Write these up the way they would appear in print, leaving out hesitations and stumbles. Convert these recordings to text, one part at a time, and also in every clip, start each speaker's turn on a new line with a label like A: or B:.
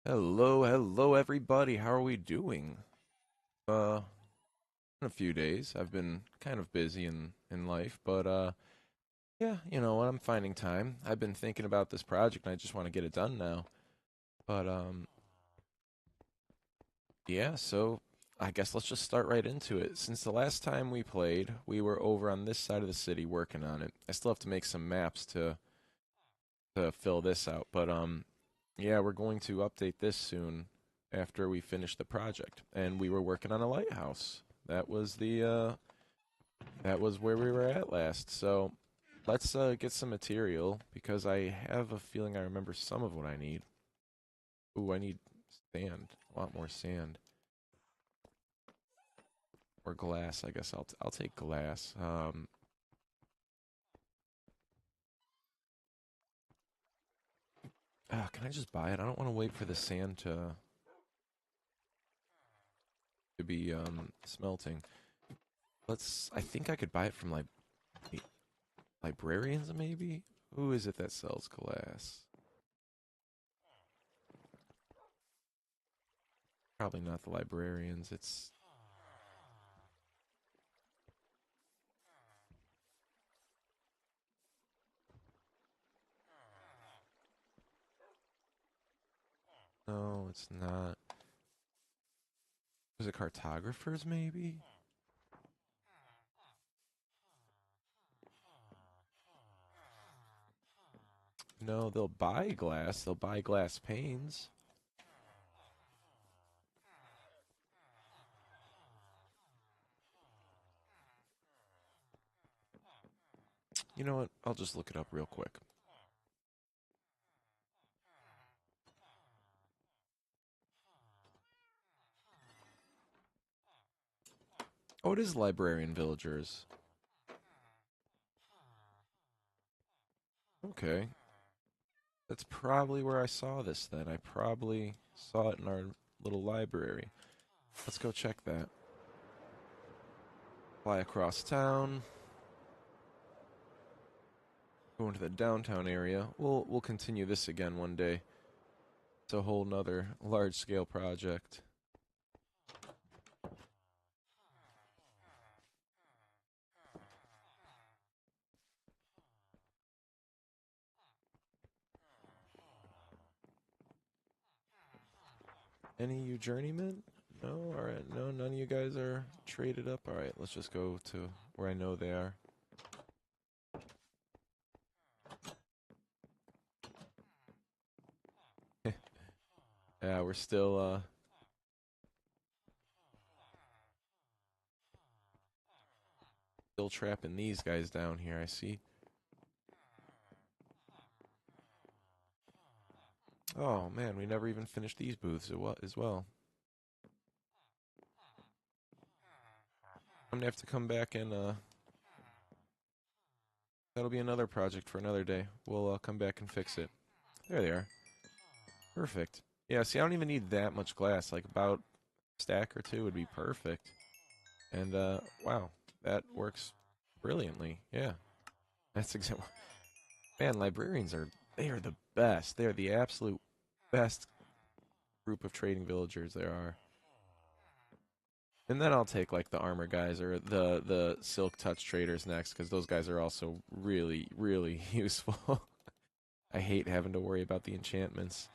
A: Hello, hello everybody. How are we doing? Uh, in a few days. I've been kind of busy in life, but yeah, you know what? I'm finding time. I've been thinking about this project and I just want to get it done now. But yeah, so I guess let's just start right into it. Since the last time we played, we were over on this side of the city working on it. I still have to make some maps to fill this out, but yeah, we're going to update this soon after we finish the project. And we were working on a lighthouse. That was where we were at last. So let's get some material because I have a feeling I remember some of what I need. Ooh, I need sand. A lot more sand. Or glass, I guess I'll take glass. Can I just buy it? I don't want to wait for the sand to be smelting. I think I could buy it from like librarians maybe? Who is it that sells glass? Probably not the librarians. It's no, it's not. Is it cartographers maybe? No, they'll buy glass. They'll buy glass panes. You know what? I'll just look it up real quick. Oh, it is librarian villagers. Okay. That's probably where I saw this then. I probably saw it in our little library. Let's go check that. Fly across town. Go into the downtown area. We'll continue this again one day. It's a whole nother large scale project. Any of you journeymen? No? Alright, no, none of you guys are traded up. Alright, let's just go to where I know they are. Yeah, we're still trapping these guys down here, I see. Oh man, we never even finished these booths as well. I'm gonna have to come back and that'll be another project for another day. We'll come back and fix it. There they are. Perfect. Yeah, see, I don't even need that much glass. Like about a stack or two would be perfect. And wow, that works brilliantly. Yeah, that's exactly. Man, librarians are the best. They are the absolute best group of trading villagers there are. And then I'll take like the armor guys or the silk touch traders next because those guys are also really useful. I hate having to worry about the enchantments.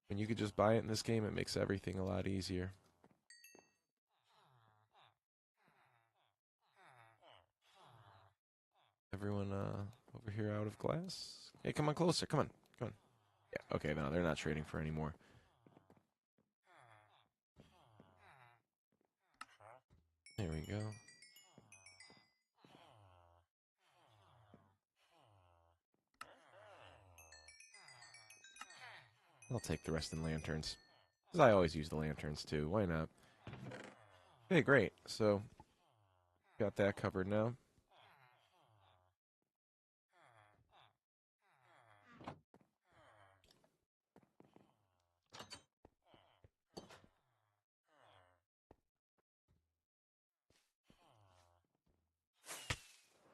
A: When you could just buy it in this game, it makes everything a lot easier. Everyone over here out of glass? Hey, come on closer. Come on. Come on. Yeah, okay, no, they're not trading for any more. There we go. I'll take the rest in lanterns. Because I always use the lanterns too. Why not? Okay, great. So, got that covered now.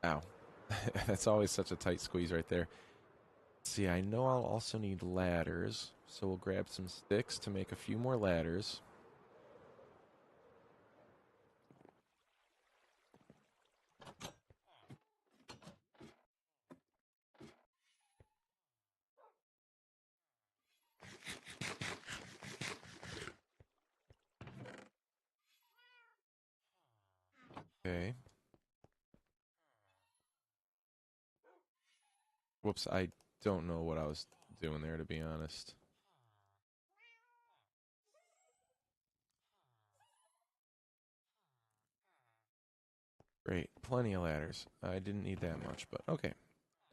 A: Ow. That's always such a tight squeeze right there. See, I know I'll also need ladders, so we'll grab some sticks to make a few more ladders. Okay. Whoops, I don't know what I was doing there, to be honest. Great, plenty of ladders. I didn't need that much, but okay.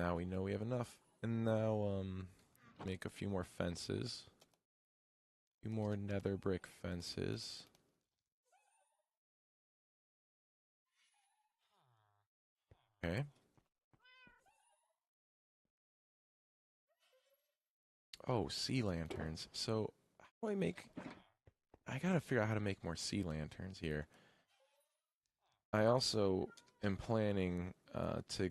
A: Now we know we have enough. And now, make a few more fences. A few more nether brick fences. Okay. Oh, sea lanterns. So, how do I make... I gotta figure out how to make more sea lanterns here. I also am planning to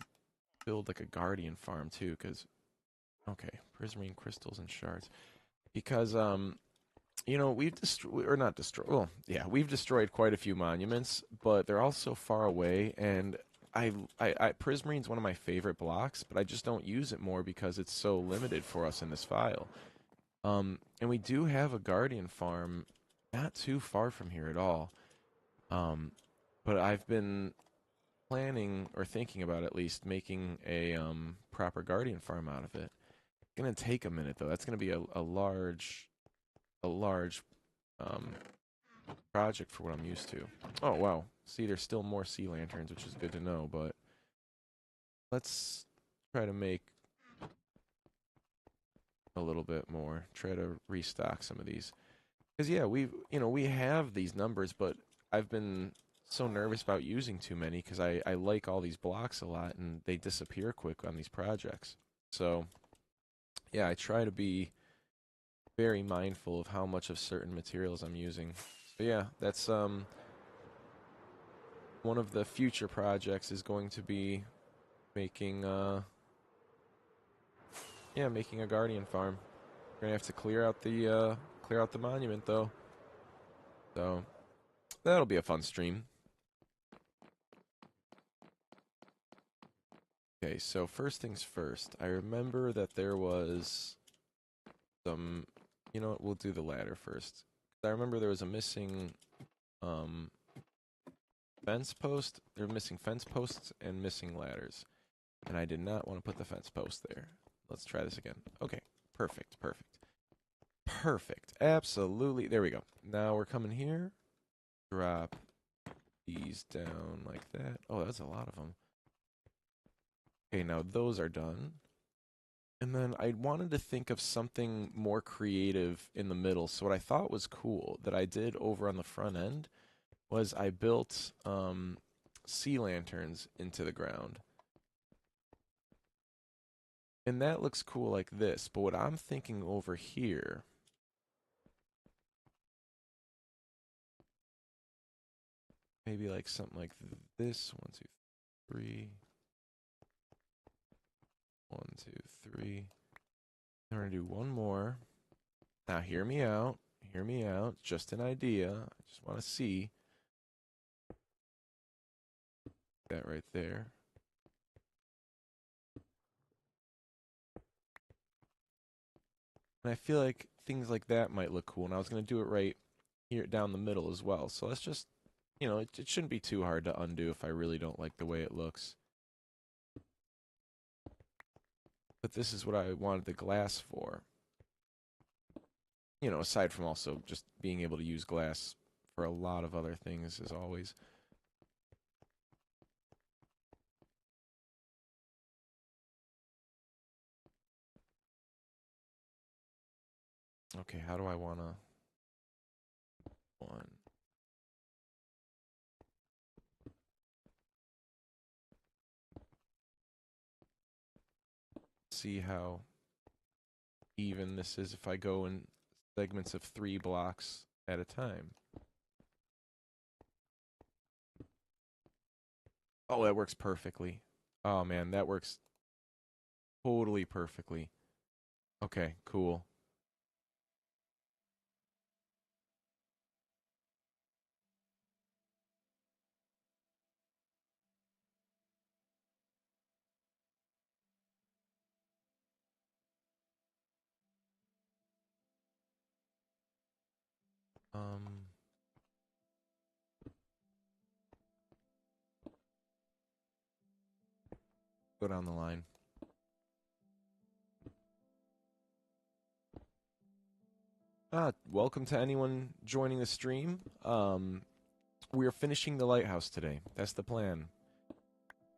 A: build like a guardian farm too, because... Okay, prismarine crystals and shards. Because, we've destroyed, or not destroyed, well, yeah, we've destroyed quite a few monuments, but they're all so far away, and Prismarine's one of my favorite blocks, but I just don't use it more because it's so limited for us in this file. And we do have a Guardian farm not too far from here at all. Um, but I've been planning, or thinking about at least, making a proper Guardian farm out of it. It's gonna take a minute though. That's gonna be a large um, project for what I'm used to. Oh wow! See, there's still more sea lanterns, which is good to know. But let's try to make a little bit more. Try to restock some of these. Because yeah, we have these numbers, but I've been so nervous about using too many because I like all these blocks a lot and they disappear quick on these projects. So yeah, I try to be very mindful of how much of certain materials I'm using. So yeah, that's one of the future projects is going to be making making a guardian farm. We're gonna have to clear out the monument though. So that'll be a fun stream. Okay, so first things first. I remember that there was some. You know what? We'll do the ladder first. I remember there was a missing um, fence post. There were missing fence posts and missing ladders, and I did not want to put the fence post there. Let's try this again. Okay, perfect, perfect, perfect. Absolutely. There we go. Now we're coming here. Drop these down like that. Oh, that's a lot of them. Okay, now those are done. And then I wanted to think of something more creative in the middle. So what I thought was cool that I did over on the front end was I built sea lanterns into the ground. And that looks cool like this. But what I'm thinking over here, maybe like something like this. 1, 2, 3. 1, 2, 3. I'm going to do one more. Now hear me out. Hear me out. Just an idea. I just want to see that right there. And I feel like things like that might look cool. And I was going to do it right here down the middle as well. So let's just, it shouldn't be too hard to undo if I really don't like the way it looks. But this is what I wanted the glass for. Aside from also just being able to use glass for a lot of other things as always. Okay, how do I want to... One. See how even this is if I go in segments of 3 blocks at a time. Oh, that works perfectly. Oh man, that works totally perfectly. Okay, cool. Um, go down the line. Welcome to anyone joining the stream. We're finishing the lighthouse today. That's the plan.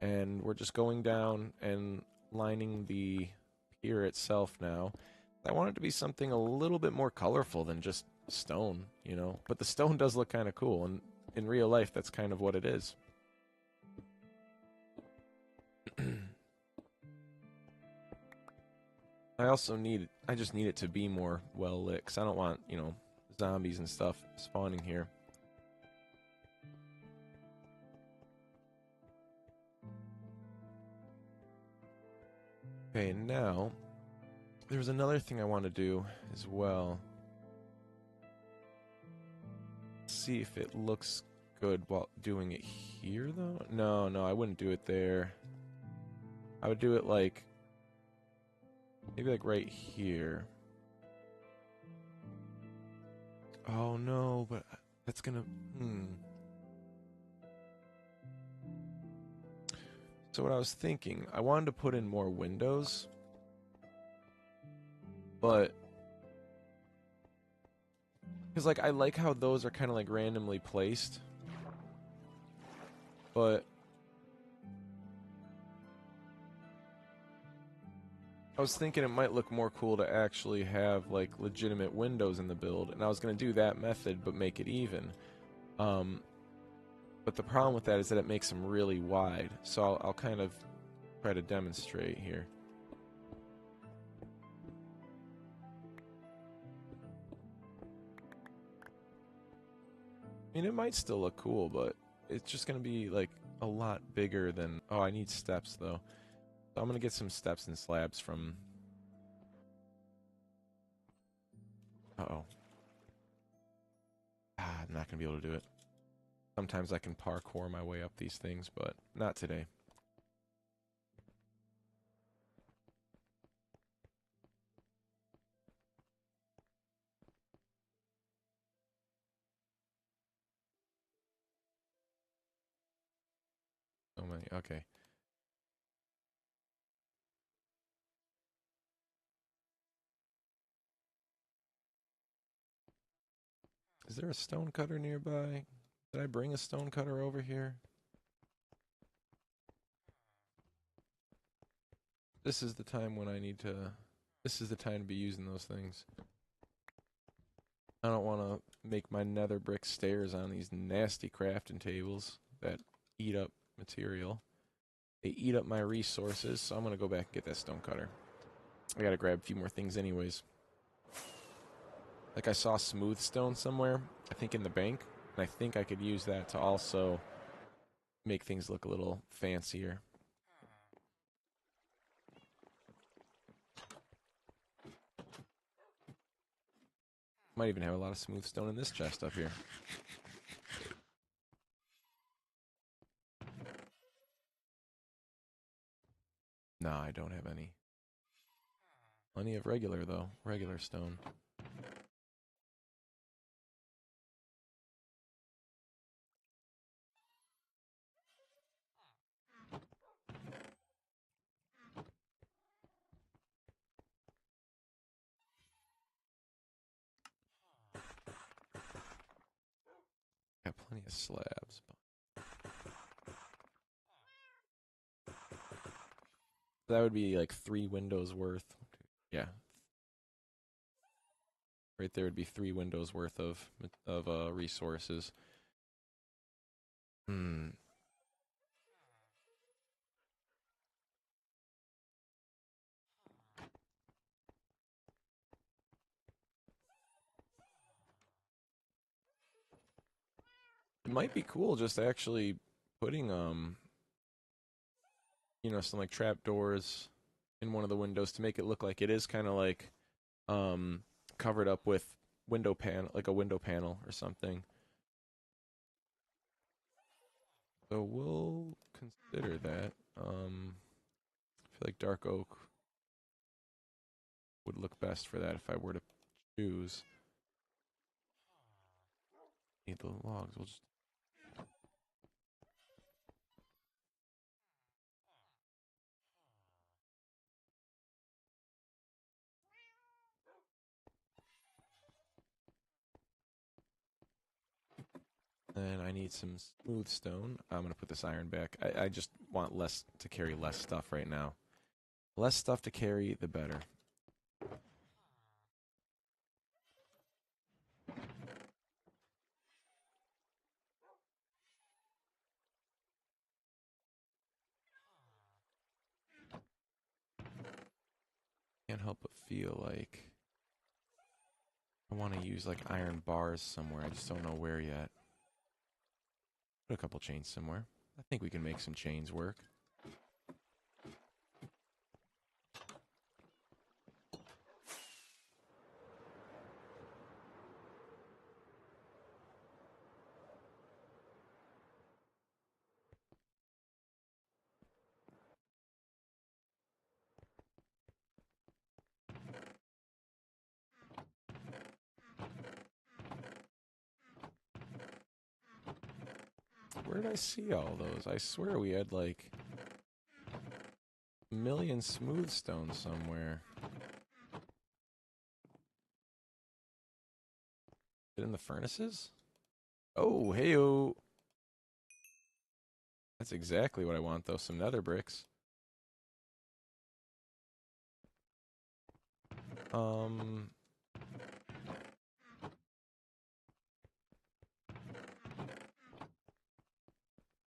A: And we're just going down and lining the pier itself now. I want it to be something a little bit more colorful than just stone, you know? But the stone does look kind of cool, and in real life, that's kind of what it is. I just need it to be more well lit, because I don't want, you know, zombies and stuff spawning here. Okay, now, there's another thing I want to do as well. See if it looks good while doing it here, though? No, I wouldn't do it there. I would do it like, maybe like right here. Oh no, but that's gonna, So what I was thinking, I wanted to put in more windows, but because like I like how those are kind of like randomly placed, but I was thinking it might look more cool to actually have like legitimate windows in the build, and I was gonna do that method but make it even. But the problem with that is that it makes them really wide, so I'll kind of try to demonstrate here. I mean, it might still look cool, but it's just gonna be like a lot bigger than. Oh, I need steps though. So I'm gonna get some steps and slabs from. Uh-oh. I'm not gonna be able to do it. Sometimes I can parkour my way up these things, but not today. So many. Okay. Is there a stone cutter nearby? Did I bring a stone cutter over here? This is the time when I need to. This is the time to be using those things. I don't want to make my nether brick stairs on these nasty crafting tables that eat up material. They eat up my resources, so I'm going to go back and get that stone cutter. I got to grab a few more things anyways. Like I saw smooth stone somewhere, I think in the bank, and I think I could use that to also make things look a little fancier. Might even have a lot of smooth stone in this chest up here. Nah, I don't have any. Plenty of regular, though. Regular stone. Got plenty of slabs. That would be like 3 windows worth. Yeah. Right there would be 3 windows worth of resources. Hmm. It might be cool just actually putting you know, some like trap doors in one of the windows to make it look like it is kind of like um, covered up with window panel, like a window panel or something. So we'll consider that. I feel like dark oak would look best for that if I were to choose. Need the logs. We'll just. And I need some smooth stone. I'm gonna put this iron back. I just want less to carry less stuff right now. Less stuff to carry, the better. Can't help but feel like I want to use like iron bars somewhere. I just don't know where yet. Put a couple chains somewhere. I think we can make some chains work. Where did I see all those? I swear we had like a million smooth stones somewhere. Is it in the furnaces? Oh, heyo. That's exactly what I want, though. Some nether bricks. Um,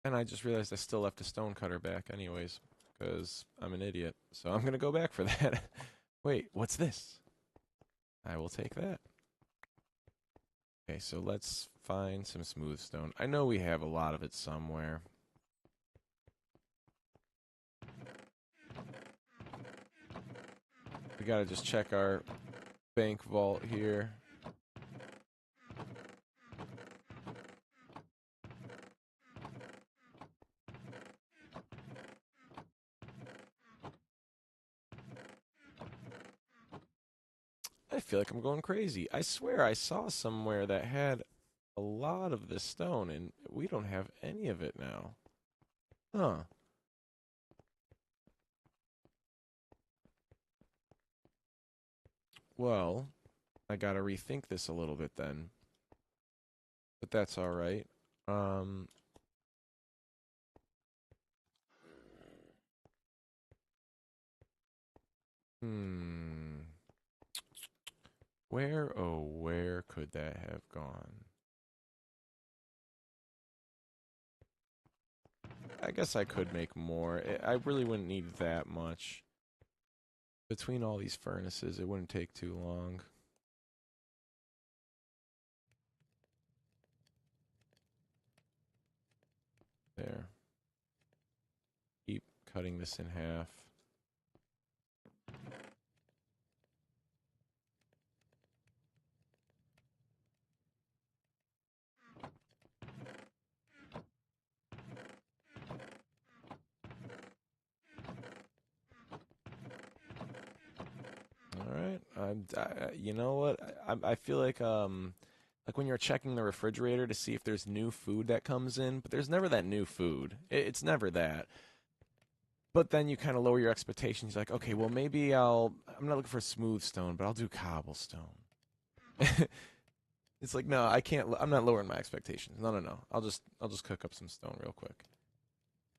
A: and I just realized I still left a stone cutter back anyways, because I'm an idiot. So I'm gonna go back for that. Wait, what's this? I will take that. Okay, so let's find some smooth stone. I know we have a lot of it somewhere. We gotta just check our bank vault here. I feel like I'm going crazy. I swear I saw somewhere that had a lot of this stone, and we don't have any of it now. Huh. Well, I gotta rethink this a little bit then. But that's alright. Um, hmm. Where, oh, where could that have gone? I guess I could make more. I really wouldn't need that much. Between all these furnaces, it wouldn't take too long. There. Keep cutting this in half. All right. You know what? I feel like when you're checking the refrigerator to see if there's new food that comes in, but there's never that new food. It's never that. But then you kind of lower your expectations. You're like, okay, well maybe I'm not looking for smooth stone, but I'll do cobblestone. It's like, no, I can't. I'm not lowering my expectations. No, no, no. I'll just cook up some stone real quick.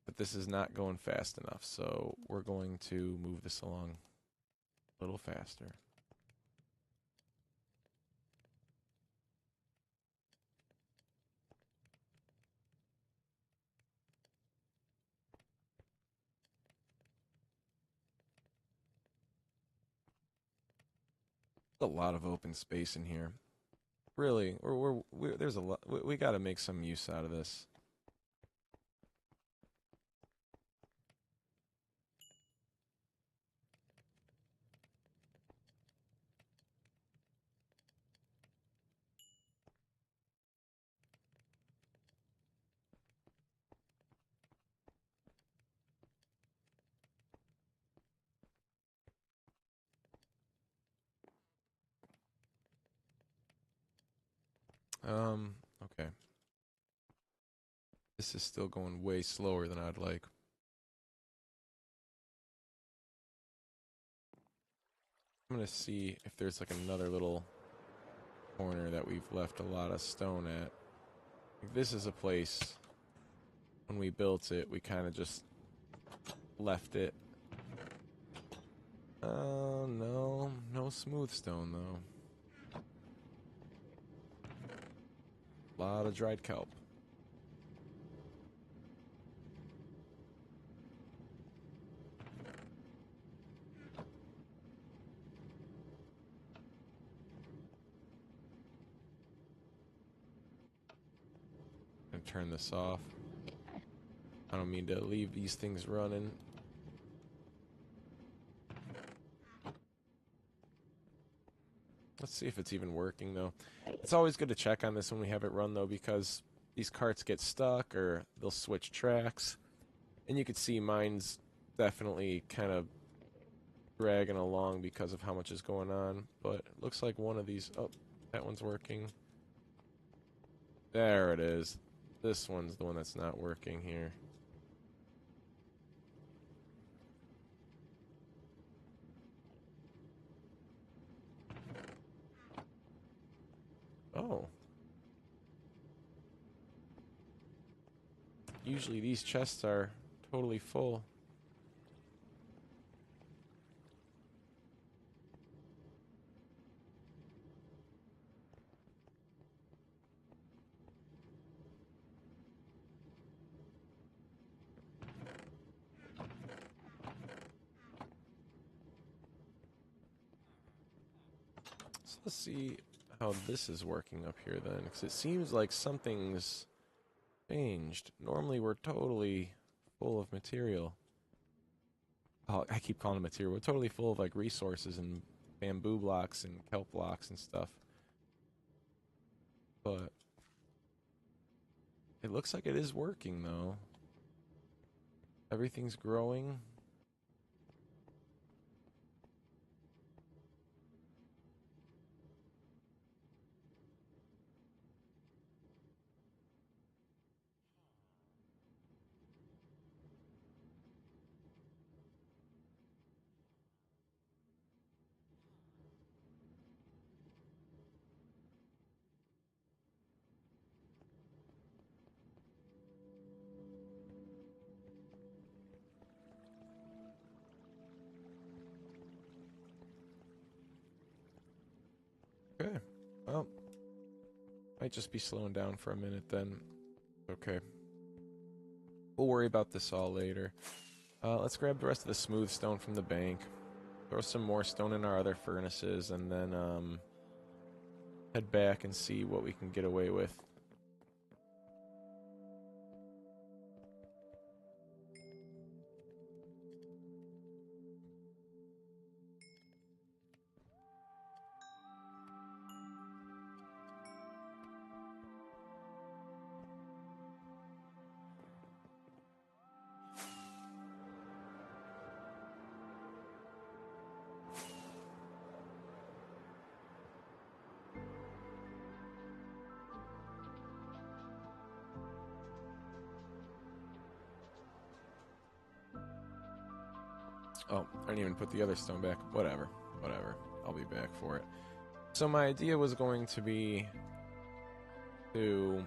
A: But this is not going fast enough, so we're going to move this along a little faster. A lot of open space in here. Really, there's a lot. We got to make some use out of this. Okay. This is still going way slower than I'd like. I'm gonna see if there's like another little corner that we've left a lot of stone at. Like, this is a place, when we built it, we kind of just left it. No. No smooth stone, though. A lot of dried kelp. I'm gonna turn this off. I don't mean to leave these things running. Let's see if it's even working, though. It's always good to check on this when we have it run, though, because these carts get stuck or they'll switch tracks. And you can see mine's definitely kind of dragging along because of how much is going on. But it looks like one of these... Oh, that one's working. There it is. This one's the one that's not working here. Oh. Usually these chests are totally full. So let's see how this is working up here then, because it seems like something's changed. Normally we're totally full of material. Oh, I keep calling it material. We're totally full of like resources and bamboo blocks and kelp blocks and stuff. But it looks like it is working though. Everything's growing. Okay. Well, might just be slowing down for a minute then. Okay. We'll worry about this all later. Let's grab the rest of the smooth stone from the bank. Throw some more stone in our other furnaces, and then head back and see what we can get away with. Oh, I didn't even put the other stone back. Whatever. I'll be back for it. So my idea was going to be to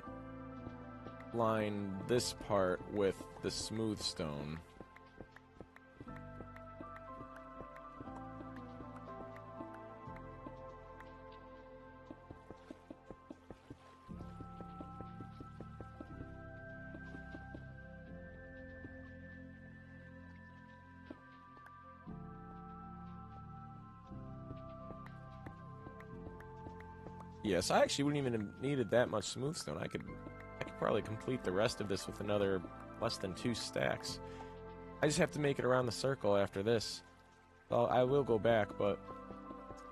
A: line this part with the smooth stone. Yes, I actually wouldn't even have needed that much smooth stone. I could probably complete the rest of this with another less than 2 stacks. I just have to make it around the circle after this. Well, I will go back, but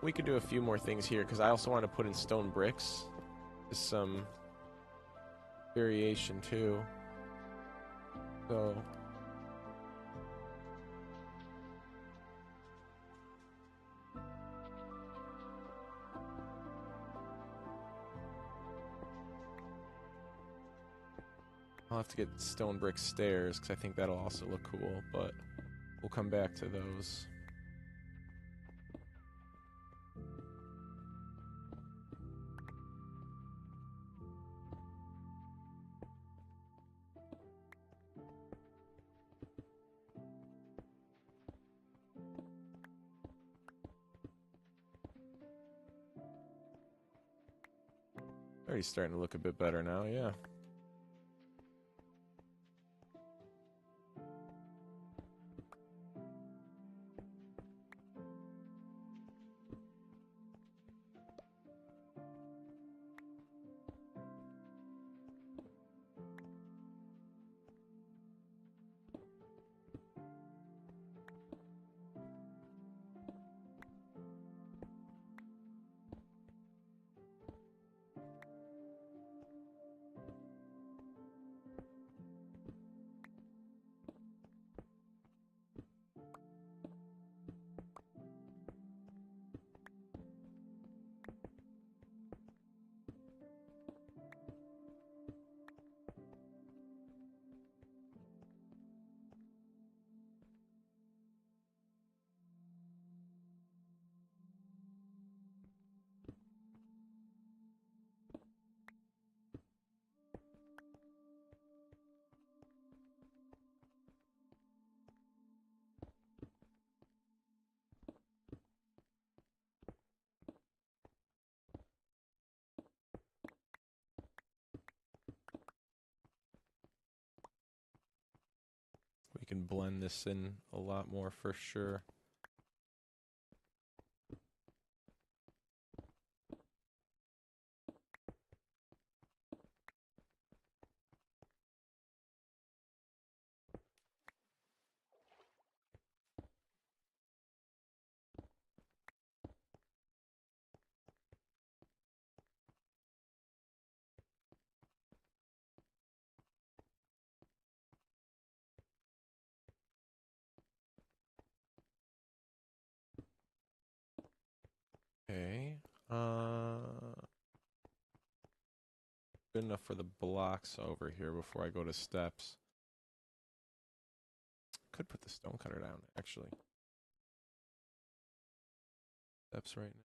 A: we could do a few more things here, because I also want to put in stone bricks. Just some variation, too. So... I'll have to get stone brick stairs because I think that'll also look cool, but we'll come back to those. Already starting to look a bit better now, yeah. We can blend this in a lot more for sure. Okay. Good enough for the blocks over here before I go to steps. Could put the stone cutter down, actually. Steps right now.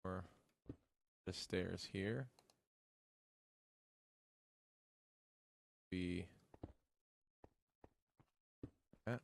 A: Or the stairs here. Be that.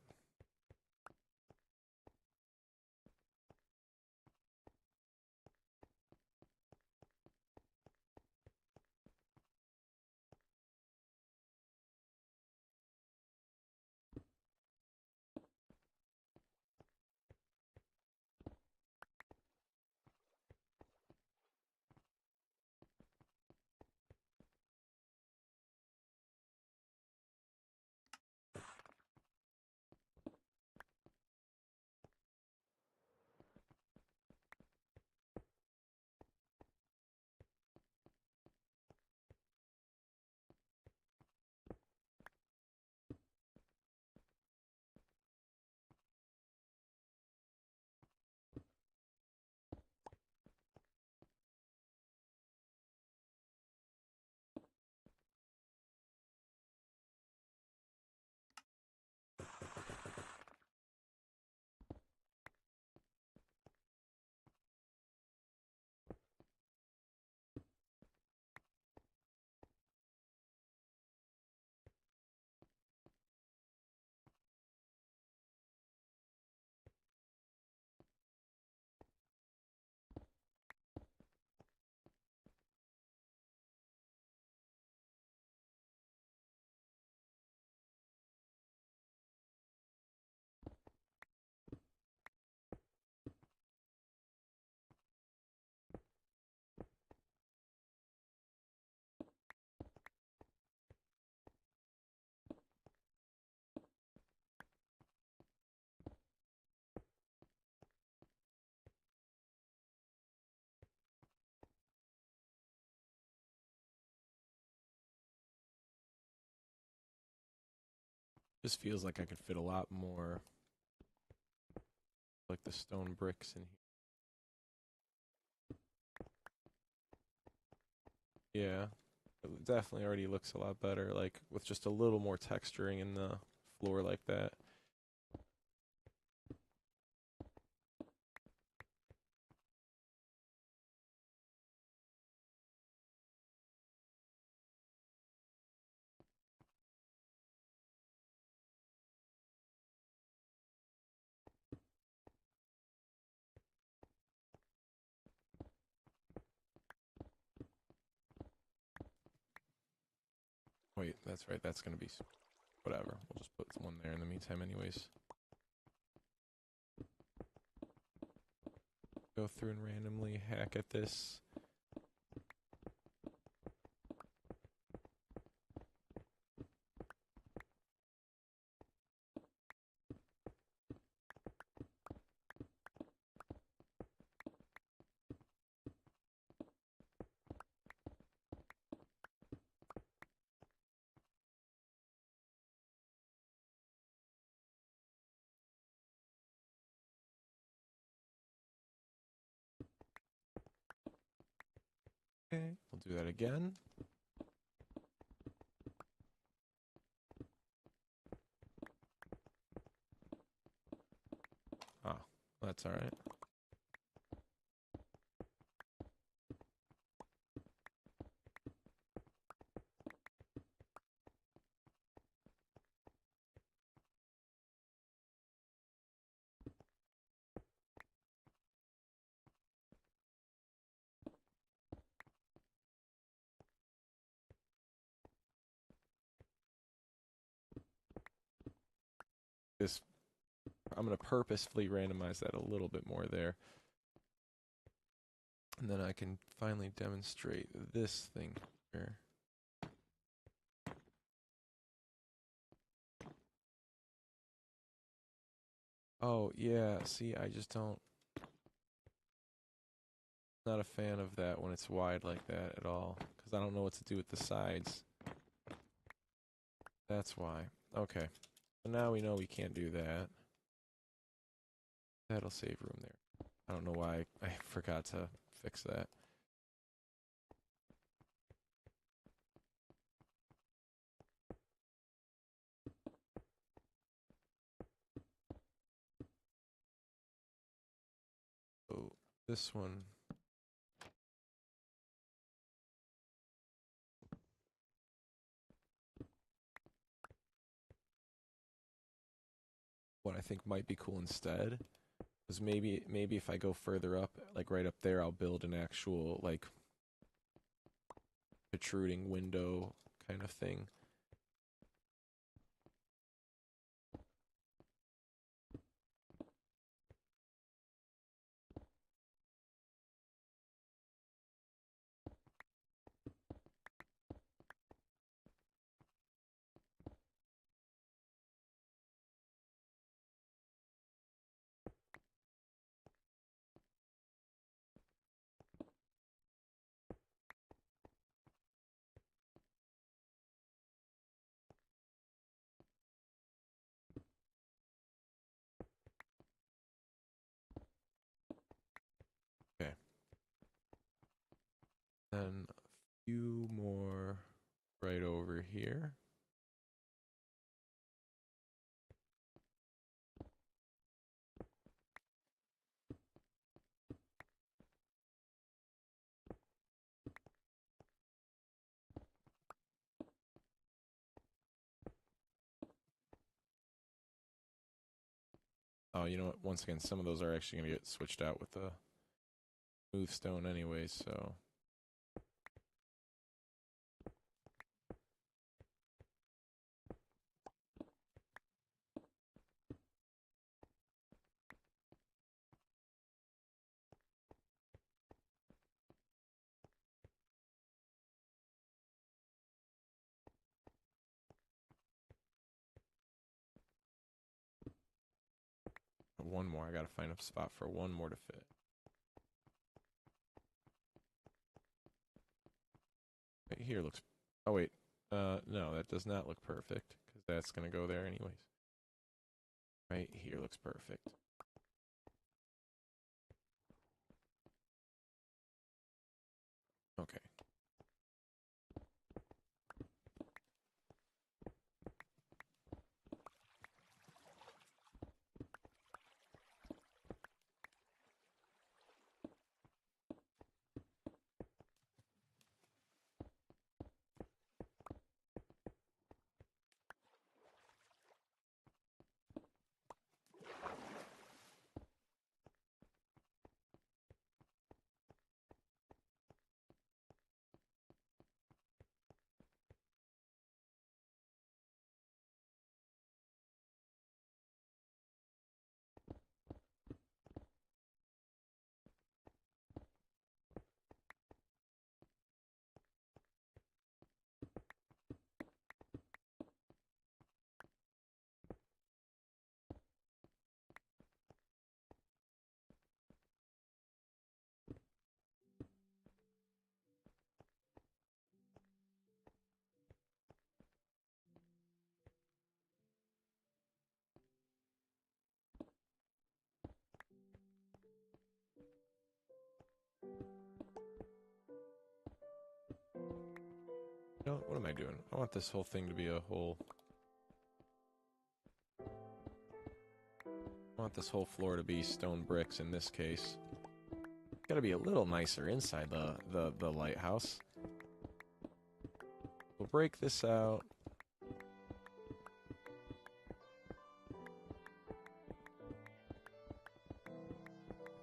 A: Just feels like I could fit a lot more, like the stone bricks in here. Yeah, it definitely already looks a lot better, like with just a little more texturing in the floor like that. Wait, that's right. That's gonna be whatever. We'll just put one there in the meantime, anyways. Go through and randomly hack at this. Okay, we'll do that again. Ah, that's all right. This, I'm gonna purposefully randomize that a little bit more there. And then I can finally demonstrate this thing here. Oh, yeah, see, I just don't, not a fan of that when it's wide like that at all, because I don't know what to do with the sides. That's why. Okay, so now we know we can't do that. That'll save room there. I don't know why I forgot to fix that. So this one, what I think might be cool instead is maybe if I go further up, like right up there, I'll build an actual like protruding window kind of thing. Okay. Then a few more right over here. Oh, you know what? Once again, some of those are actually going to get switched out with the smooth stone anyways, so. One more. I got to find a spot for one more to fit. Right here looks. Oh, wait. No, that does not look perfect because That's going to go there anyways. Right here looks perfect. Okay. You know, what am I doing? I want this whole thing to be a whole... I want this whole floor to be stone bricks in this case. Gotta be a little nicer inside the lighthouse. We'll break this out.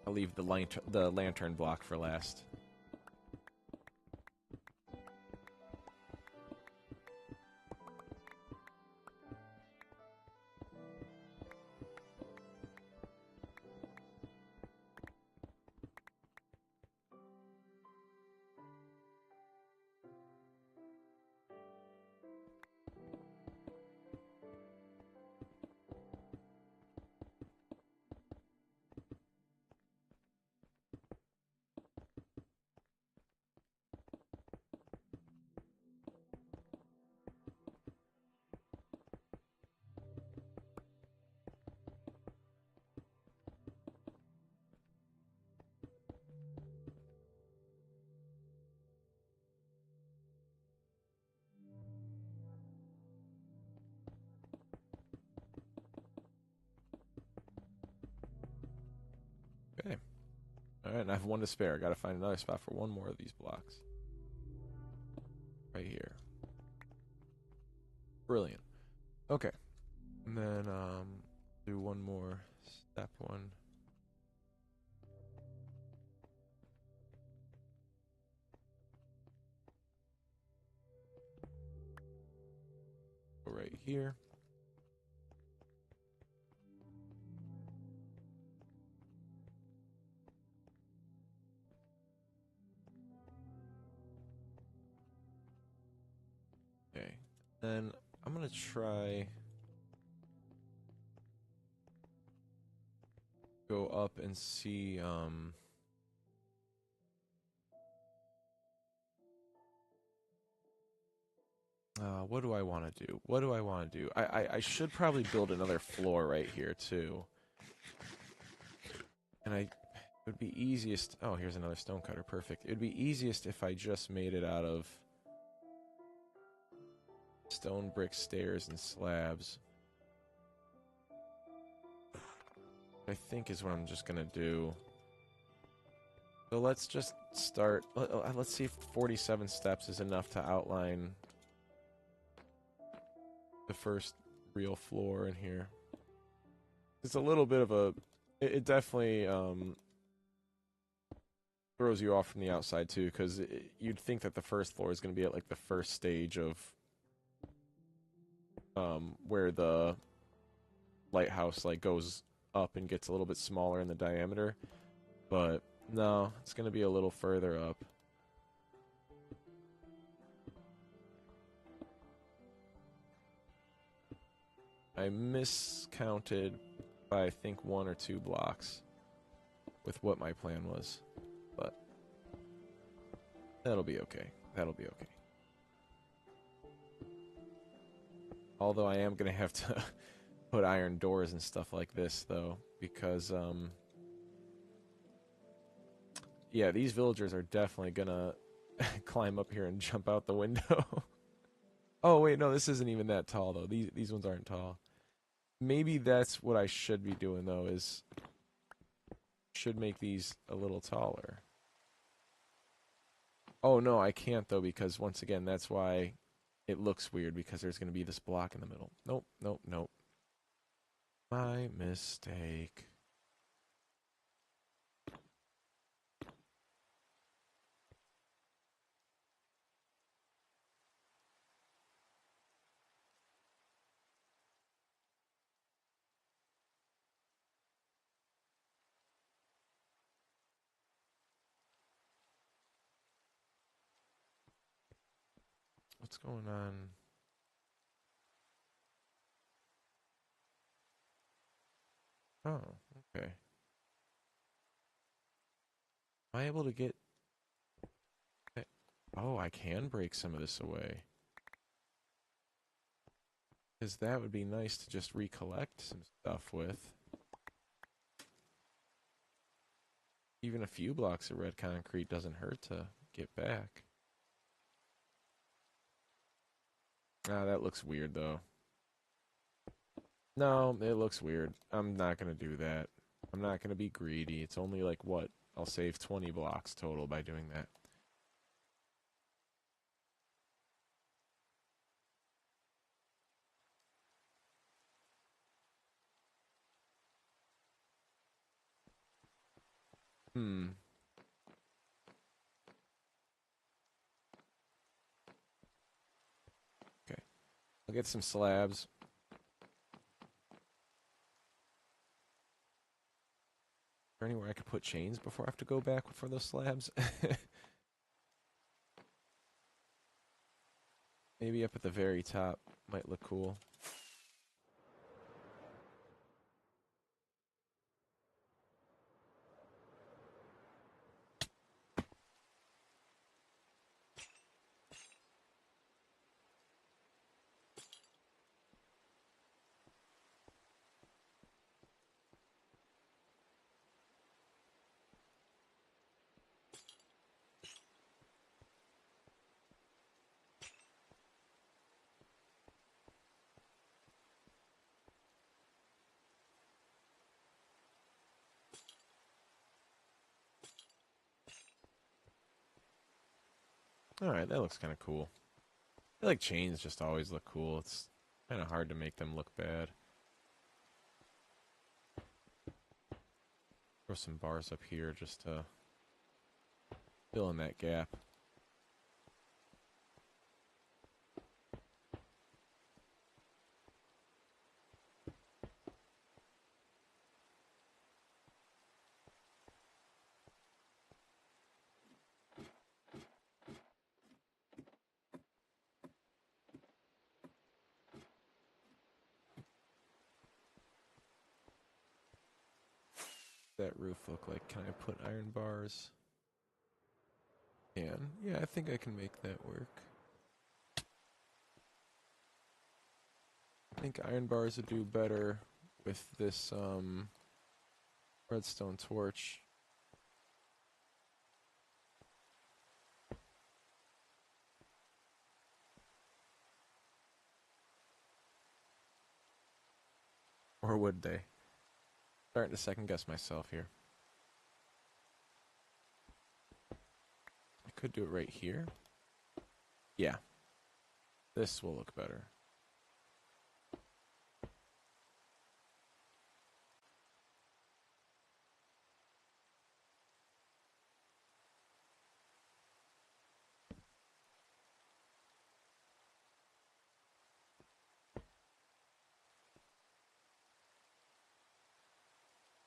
A: I'll leave the lantern block for last. Okay. Alright, and I have one to spare. I gotta find another spot for one more of these blocks. Right here. Brilliant. Okay. And then, do one more step one. Go right here. Okay. Then I'm gonna try go up and see what do I want to do? What do I want to do? I should probably build another floor right here too. And it would be easiest. Oh, here's another stone cutter. Perfect. It would be easiest if I just made it out of stone brick stairs and slabs. I think is what I'm just gonna do. So let's just start. Let's see if 47 steps is enough to outline the first real floor in here. It's a little bit of a... It definitely throws you off from the outside too, because you'd think that the first floor is going to be at like the first stage of where the lighthouse like goes up and gets a little bit smaller in the diameter, but no, it's going to be a little further up. I miscounted by I think 1 or 2 blocks with what my plan was, but that'll be okay. That'll be okay. Although I am gonna have to put iron doors and stuff like this, though, because, yeah, these villagers are definitely gonna climb up here and jump out the window. Oh, wait, no, this isn't even that tall, though. These ones aren't tall. Maybe that's what I should be doing, though, is should make these a little taller. Oh, no, I can't, though, because, once again, that's why it looks weird, because there's gonna be this block in the middle. Nope, nope, nope. My mistake. What's going on? Oh, okay. Am I able to get... Oh, I can break some of this away. Because that would be nice to just recollect some stuff with. Even a few blocks of red concrete doesn't hurt to get back. Ah, that looks weird, though. No, it looks weird. I'm not going to do that. I'm not going to be greedy. It's only like, what? I'll save 20 blocks total by doing that. Hmm. Okay. I'll get some slabs. Is there anywhere I could put chains before I have to go back for those slabs? Maybe up at the very top might look cool. Alright, that looks kind of cool. I feel like chains just always look cool. It's kind of hard to make them look bad. Throw some bars up here just to fill in that gap. That roof look like? Can I put iron bars? Can. Yeah, I think I can make that work. I think iron bars would do better with this redstone torch. Or would they? Starting to second guess myself here. I could do it right here. Yeah. This will look better.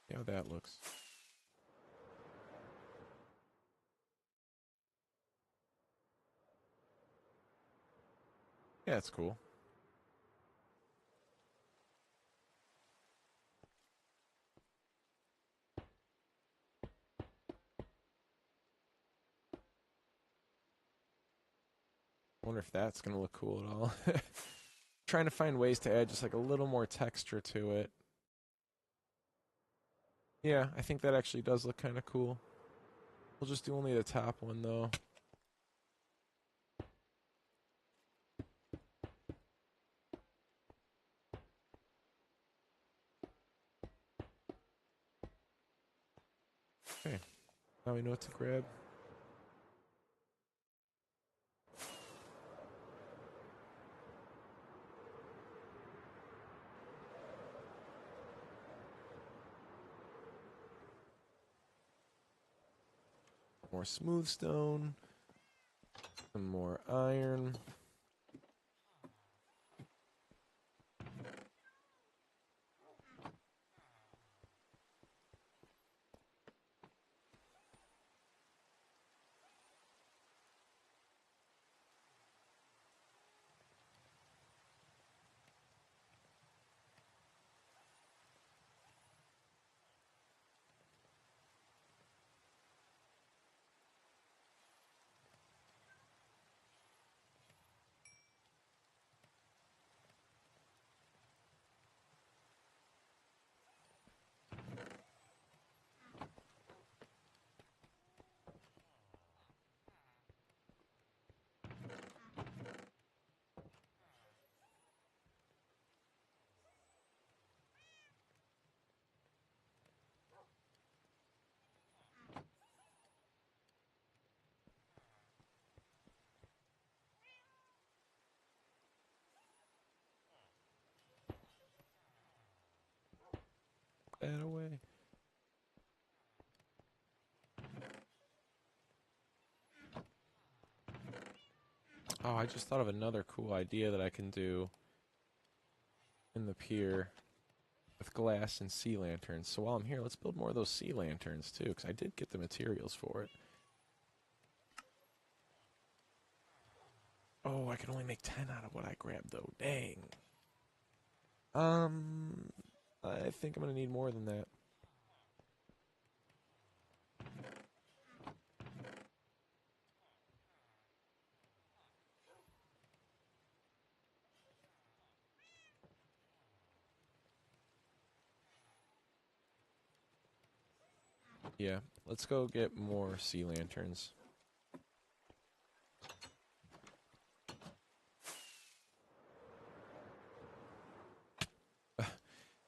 A: See how that looks. Yeah, it's cool. Wonder if that's gonna look cool at all. trying to find ways to add just like a little more texture to it. Yeah, I think that actually does look kind of cool. We'll just do only the top one though. Okay, now we know what to grab. More smooth stone, some more iron. That away. Oh, I just thought of another cool idea that I can do in the pier with glass and sea lanterns. So while I'm here, let's build more of those sea lanterns too, because I did get the materials for it. Oh, I can only make 10 out of what I grabbed though. Dang. Um, I think I'm gonna need more than that. Yeah, let's go get more sea lanterns.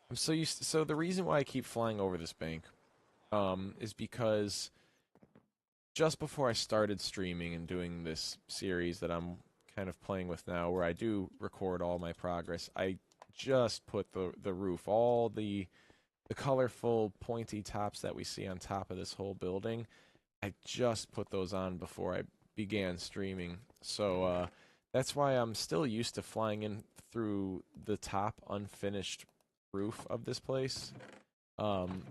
A: I'm so used to, so the reason why I keep flying over this bank is because just before I started streaming and doing this series that I'm kind of playing with now, where I do record all my progress, I just put the roof, all the colorful pointy tops that we see on top of this whole building. I just put those on before I began streaming, so that's why I'm still used to flying in through the top unfinished roof of this place. Um,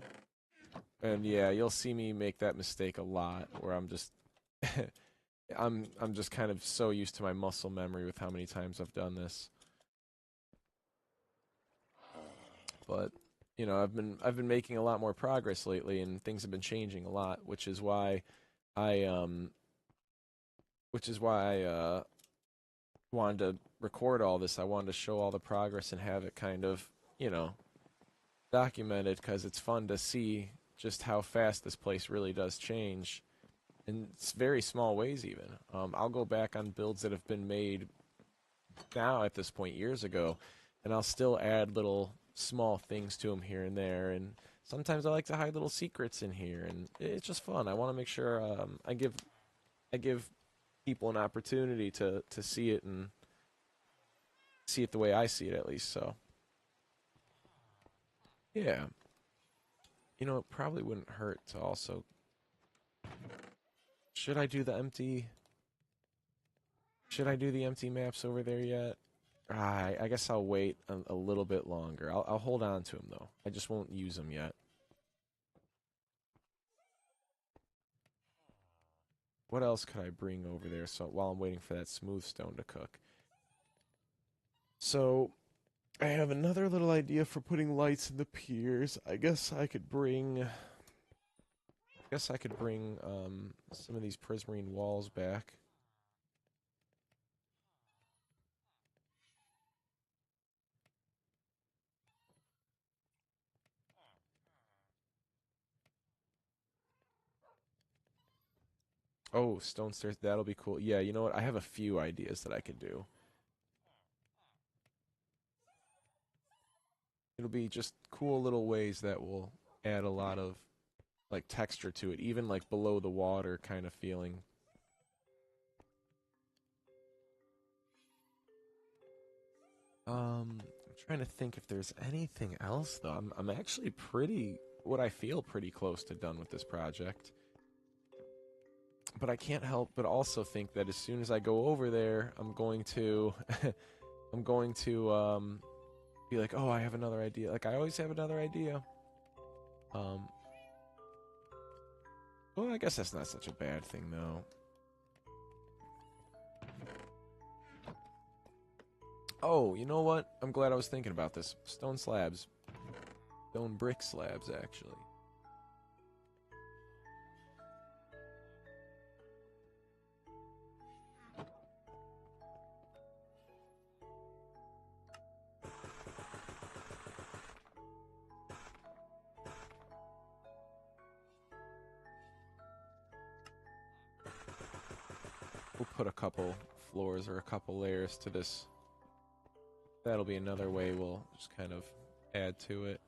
A: and yeah, you'll see me make that mistake a lot, where I'm just I'm just kind of so used to my muscle memory with how many times I've done this. But I've been making a lot more progress lately, and things have been changing a lot, I um which is why I wanted to record all this. I wanted to show all the progress and have it kind of, you know, documented, because it's fun to see just how fast this place really does change in very small ways even. I'll go back on builds that have been made now at this point years ago, and I'll still add little small things to them here and there. And sometimes I like to hide little secrets in here, and it's just fun. I want to make sure I give people an opportunity to see it and see it the way I see it at least. So yeah, it probably wouldn't hurt to also. Should I do the empty? Should I do the empty maps over there yet? I guess I'll wait a little bit longer. I'll hold on to them though. I just won't use them yet. What else could I bring over there so while I'm waiting for that smooth stone to cook? So I have another little idea for putting lights in the piers. I guess I could bring some of these prismarine walls back. Oh, stone stairs. That'll be cool. Yeah, you know what? I have a few ideas that I could do. It'll be just cool little ways that will add a lot of like texture to it, even like below the water kind of feeling. I'm trying to think if there's anything else though. I'm actually pretty what I feel pretty close to done with this project. But I can't help but also think that as soon as I go over there, I'm going to I'm going to be like, "Oh, I have another idea." Like I always have another idea. Um well, I guess that's not such a bad thing though. Oh, you know what? I'm glad I was thinking about this. Stone slabs. Stone brick slabs, actually. We'll put a couple floors or a couple layers to this. That'll be another way we'll just kind of add to it.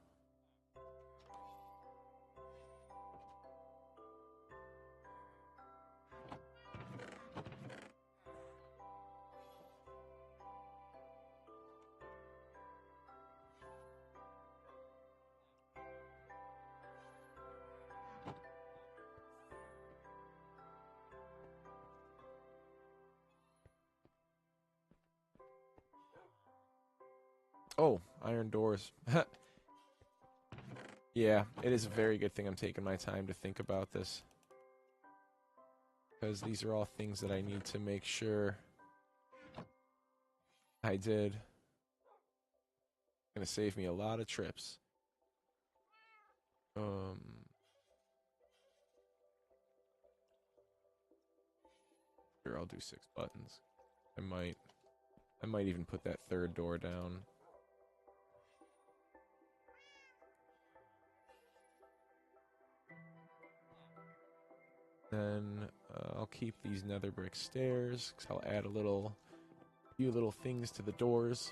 A: Oh, iron doors. Yeah, it is a very good thing I'm taking my time to think about this. Because these are all things that I need to make sure I did. Gonna save me a lot of trips. Um, Here, I'll do 6 buttons. I might, I might even put that third door down. Then I'll keep these nether brick stairs because I'll add few little things to the doors.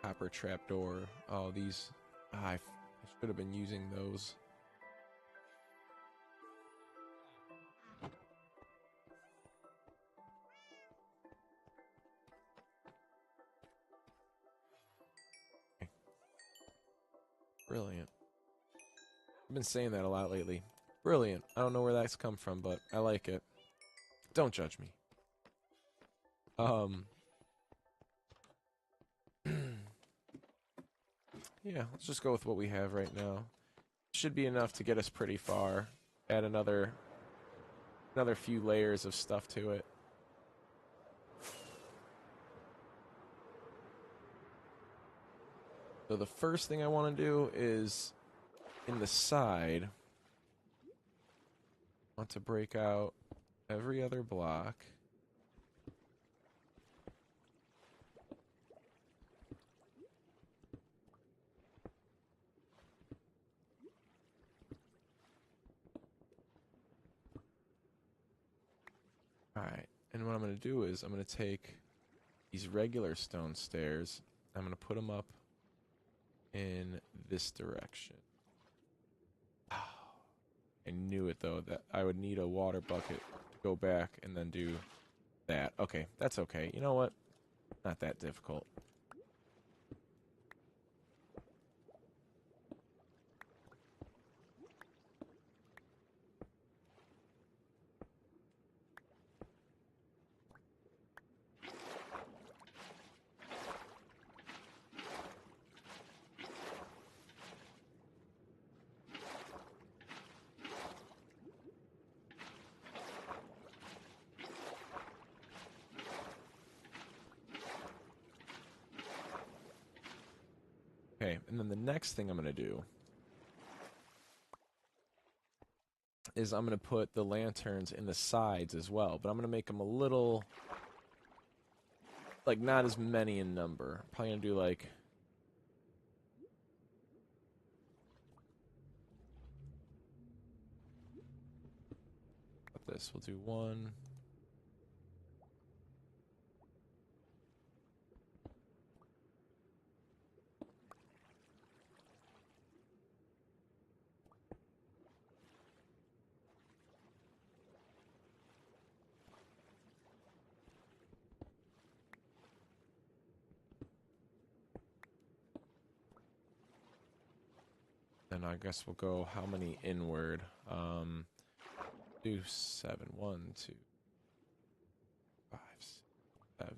A: Copper trapdoor. Oh, these. I should have been using those. Okay, brilliant. I've been saying that a lot lately. Brilliant. I don't know where that's come from, but I like it. Don't judge me. Um. Yeah, let's just go with what we have right now. Should be enough to get us pretty far. Add another few layers of stuff to it. So the first thing I want to do is in the side. I want to break out every other block. Alright, and what I'm going to do is I'm going to take these regular stone stairs. I'm going to put them up in this direction. I knew it though, that I would need a water bucket to go back and then do that. Okay, that's okay. You know what? Not that difficult. Okay, and then the next thing I'm going to do is I'm going to put the lanterns in the sides as well, but I'm going to make them a little, like, not as many in number. Probably going to do, like, this. We'll do one. Then I guess we'll go how many inward? Do 7. 1, 2, 5, 7.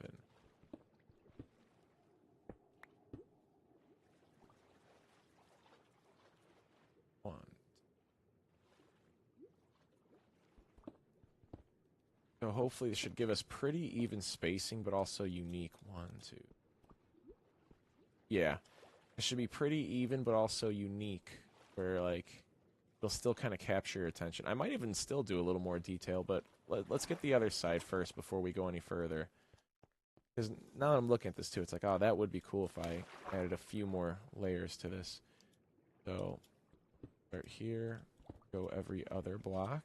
A: 1. So hopefully this should give us pretty even spacing, but also unique. 1, 2. Yeah. It should be pretty even, but also unique. Where, like, it'll still kind of capture your attention. I might even still do a little more detail, but let's get the other side first before we go any further. Because now that I'm looking at this too, it's like, oh, that would be cool if I added a few more layers to this. So, start here, go every other block.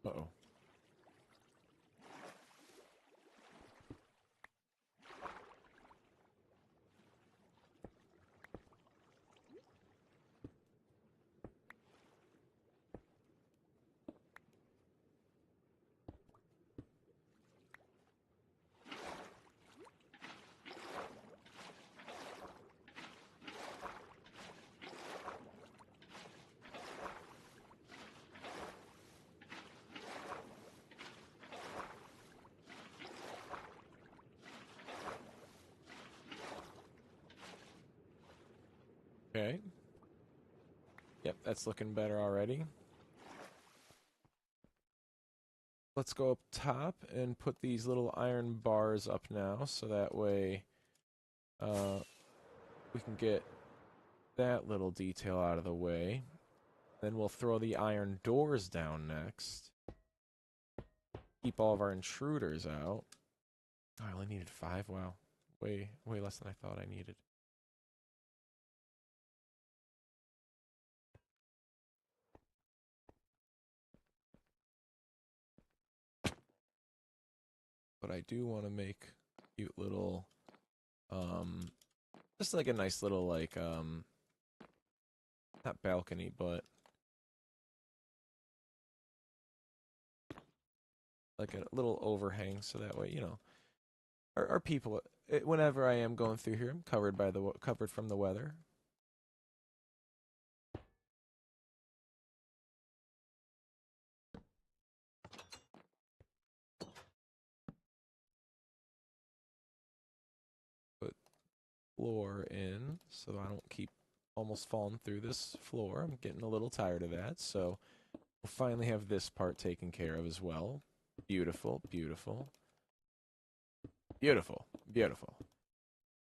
A: Uh-oh. Okay. Yep, that's looking better already. Let's go up top and put these little iron bars up now, so that way we can get that little detail out of the way. Then we'll throw the iron doors down next. Keep all of our intruders out. Oh, I only needed 5. Wow. Way less than I thought I needed. But I do want to make cute little, just like a nice little, like, not balcony, but like a little overhang, so that way, you know, our people, whenever I am going through here, I'm covered from the weather. Put floor in, so I don't keep almost falling through this floor. I'm getting a little tired of that, so we'll finally have this part taken care of as well. Beautiful, beautiful. Beautiful, beautiful.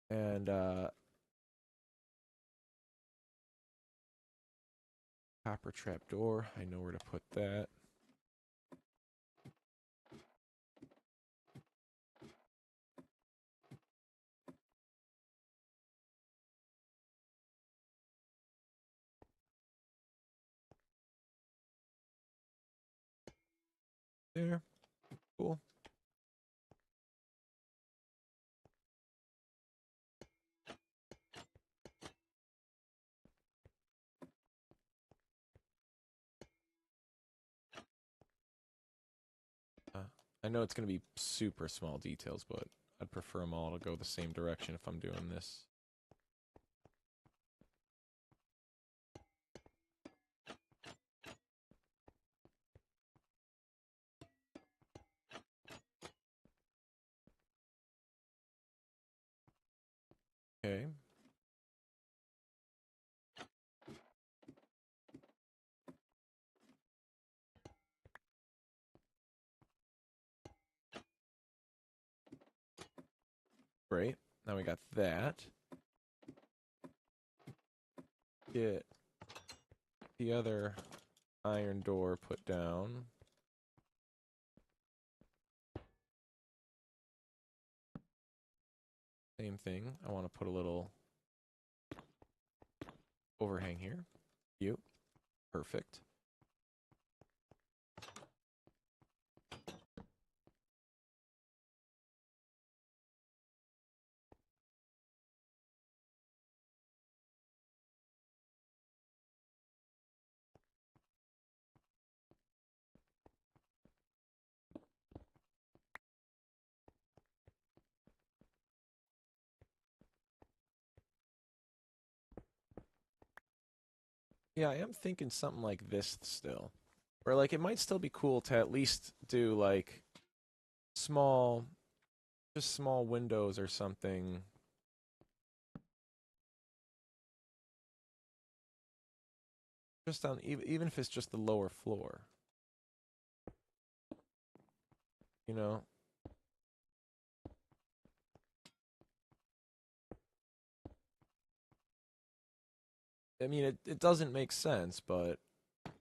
A: And, copper trapdoor, I know where to put that. There. Cool. I know it's going to be super small details, but I'd prefer them all to go the same direction if I'm doing this. Okay. Great. Now we got that. Get the other iron door put down. Same thing. I want to put a little overhang here. Cute. Perfect. Yeah, I am thinking something like this still. Or like it might still be cool to at least do like small, just small windows or something. Just on, even if it's just the lower floor. You know? I mean, it doesn't make sense, but I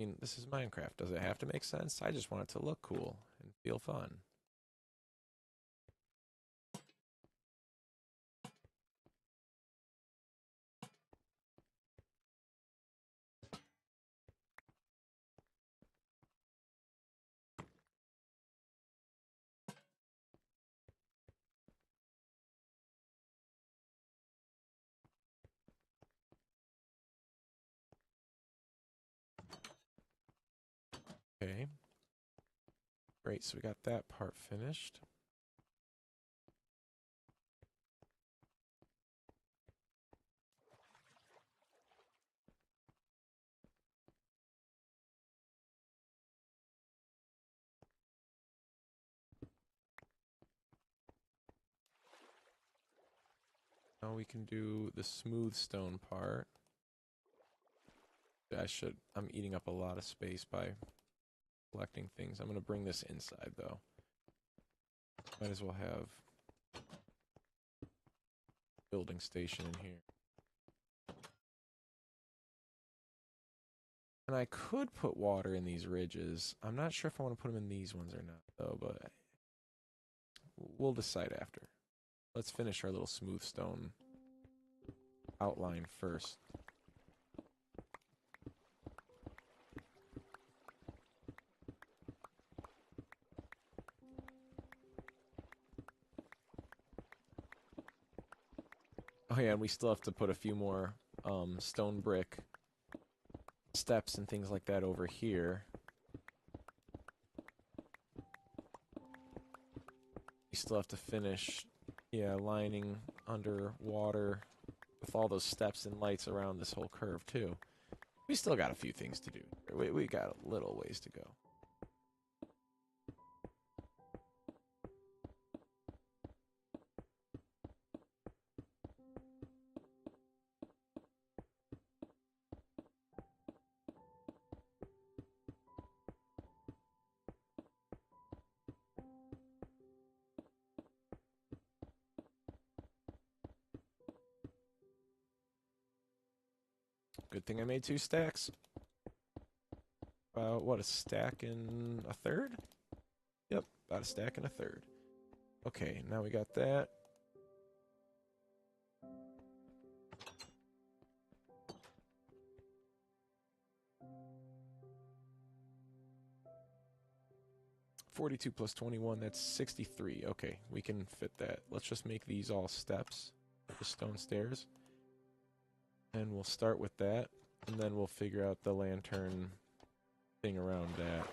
A: mean, this is Minecraft. Does it have to make sense? I just want it to look cool and feel fun. Okay. Great, so we got that part finished. Now we can do the smooth stone part. I'm eating up a lot of space by collecting things. I'm going to bring this inside, though. Might as well have building station in here. And I could put water in these ridges. I'm not sure if I want to put them in these ones or not, though, but we'll decide after. Let's finish our little smooth stone outline first. Oh yeah, and we still have to put a few more stone brick steps and things like that over here. We still have to finish, yeah, lining underwater with all those steps and lights around this whole curve too. We still got a few things to do. We got a little ways to go. Good thing I made 2 stacks. About, what, a stack and a third? Yep, about a stack and a third. Okay, now we got that. $42 plus 21, that's 63. Okay, we can fit that. Let's just make these all steps, the stone stairs. And we'll start with that, and then we'll figure out the lantern thing around that.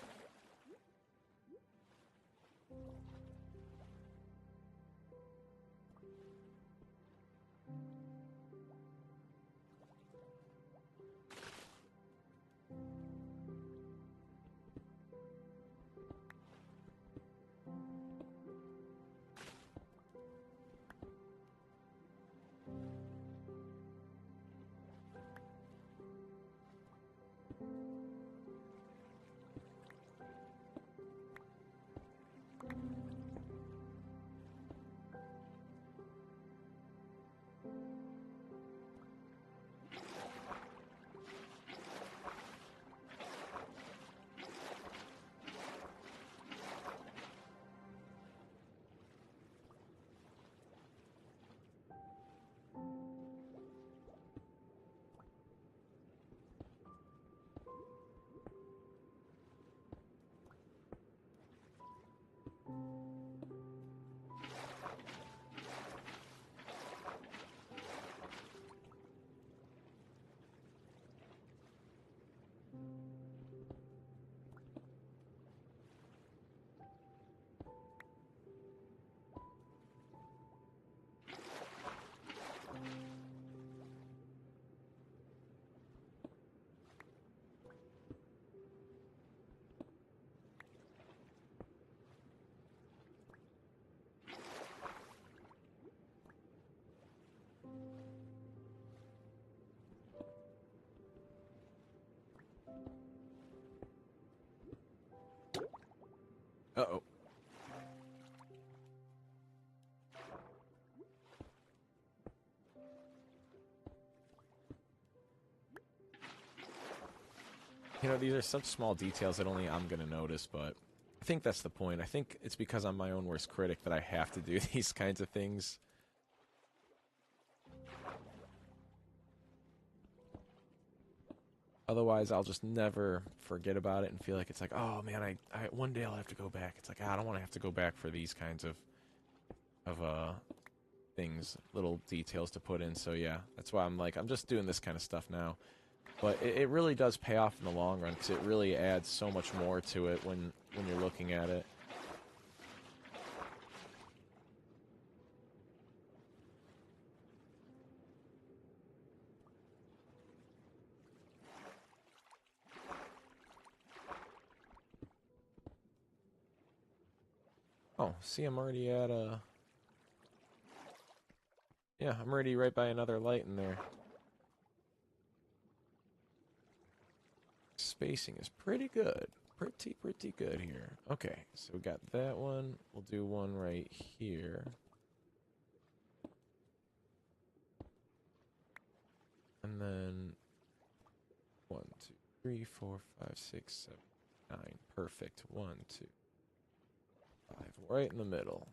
A: Uh-oh. You know, these are such small details that only I'm going to notice, but I think that's the point. I think it's because I'm my own worst critic that I have to do these kinds of things. Otherwise, I'll just never forget about it and feel like it's like, oh man, one day I'll have to go back. It's like, I don't want to have to go back for these kinds of things, little details to put in. So yeah, that's why I'm like, I'm just doing this kind of stuff now. But it really does pay off in the long run because it really adds so much more to it when you're looking at it. Oh, see, I'm already at a... Yeah, I'm already right by another light in there. Spacing is pretty good. Pretty good here. Okay, so we got that one. We'll do one right here. And then 1, 2, 3, 4, 5, 6, 7, 9. Perfect. 1, 2, 5. Right in the middle.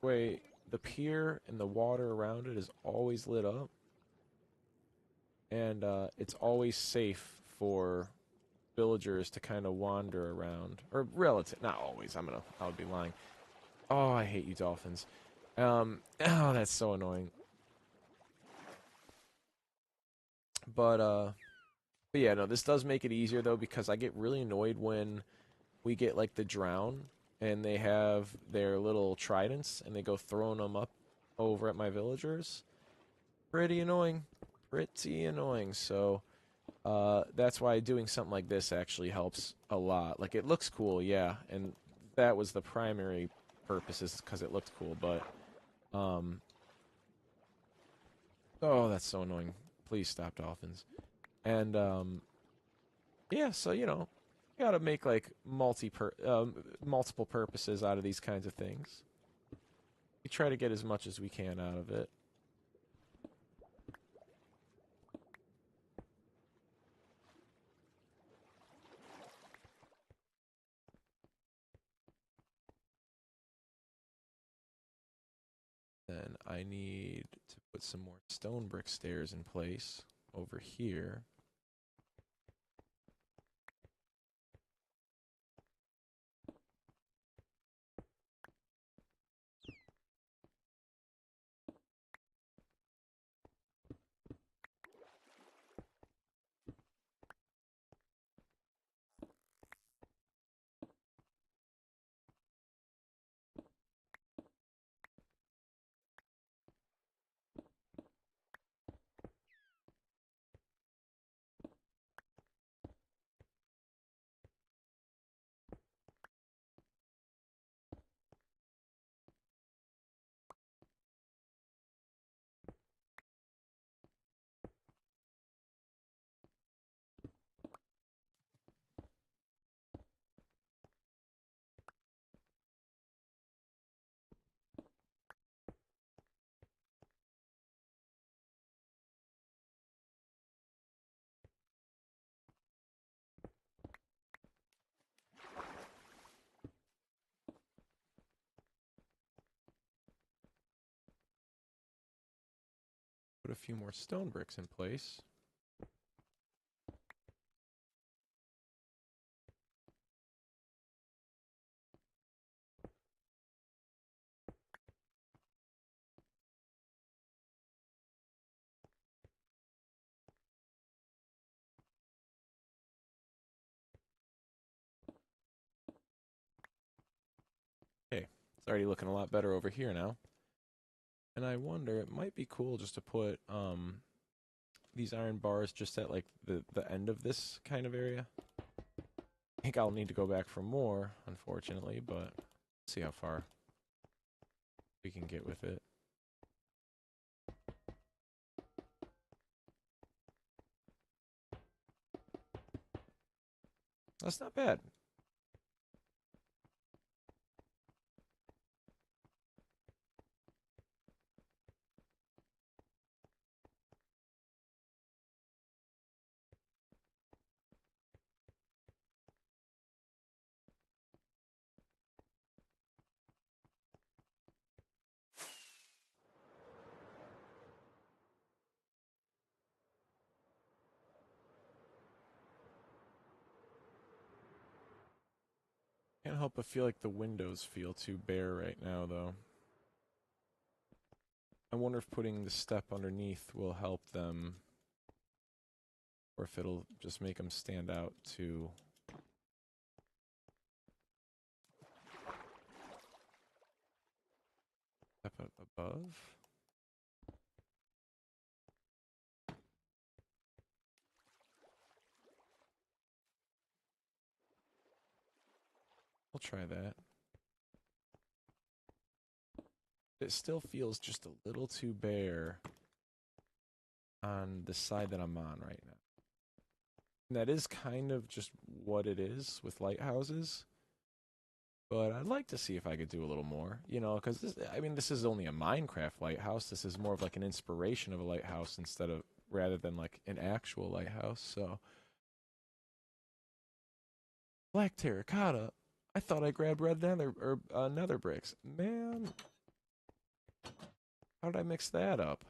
A: Way the pier and the water around it is always lit up, and it's always safe for villagers to kind of wander around, or relative, not always. I would be lying. Oh, I hate you, dolphins. Oh, that's so annoying. But but yeah, no, this does make it easier though because I get really annoyed when we get like the drown and they have their little tridents and they go throwing them up over at my villagers. Pretty annoying. Pretty annoying. So that's why doing something like this actually helps a lot. Like it looks cool, yeah, and that was the primary purpose is because it looked cool. But oh, that's so annoying. Please stop, dolphins. And yeah, so you know, you gotta make like multiple purposes out of these kinds of things. We try to get as much as we can out of it. Then I need to put some more stone brick stairs in place over here. Put a few more stone bricks in place. Okay, it's already looking a lot better over here now. And I wonder, it might be cool just to put these iron bars just at like the end of this kind of area. I think I'll need to go back for more, unfortunately, but see how far. we can get with it. That's not bad. Can't help but feel like the windows feel too bare right now, though. I wonder if putting the step underneath will help them, or if it'll just make them stand out too. Step above? We'll try that. It still feels just a little too bare on the side that I'm on right now. And that is kind of just what it is with lighthouses. But I'd like to see if I could do a little more, you know, because this is only a Minecraft lighthouse. This is more of like an inspiration of a lighthouse rather than like an actual lighthouse. So, black terracotta. I thought I grabbed red nether bricks. Man, how did I mix that up?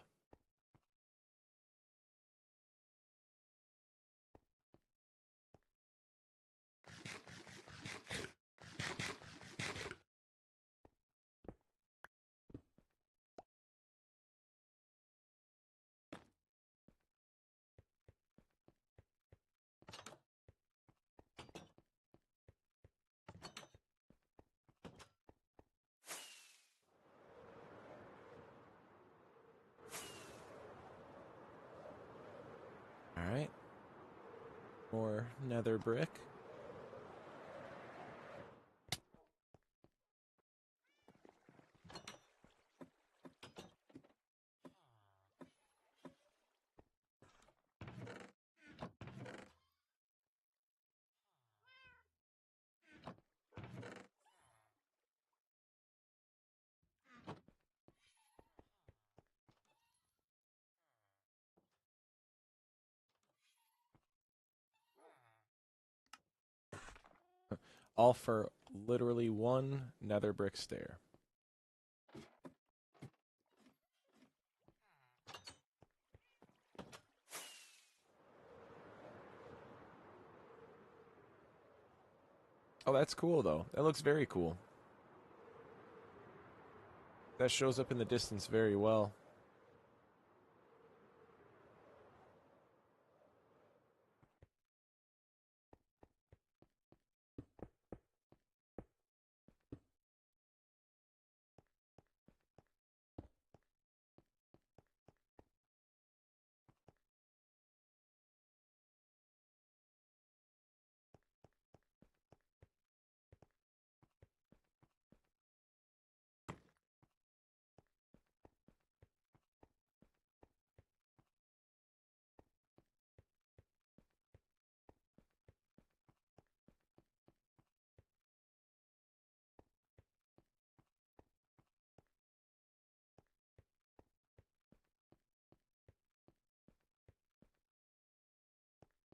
A: All right, more nether brick. All for literally one nether brick stair. Oh, that's cool, though. That looks very cool. That shows up in the distance very well.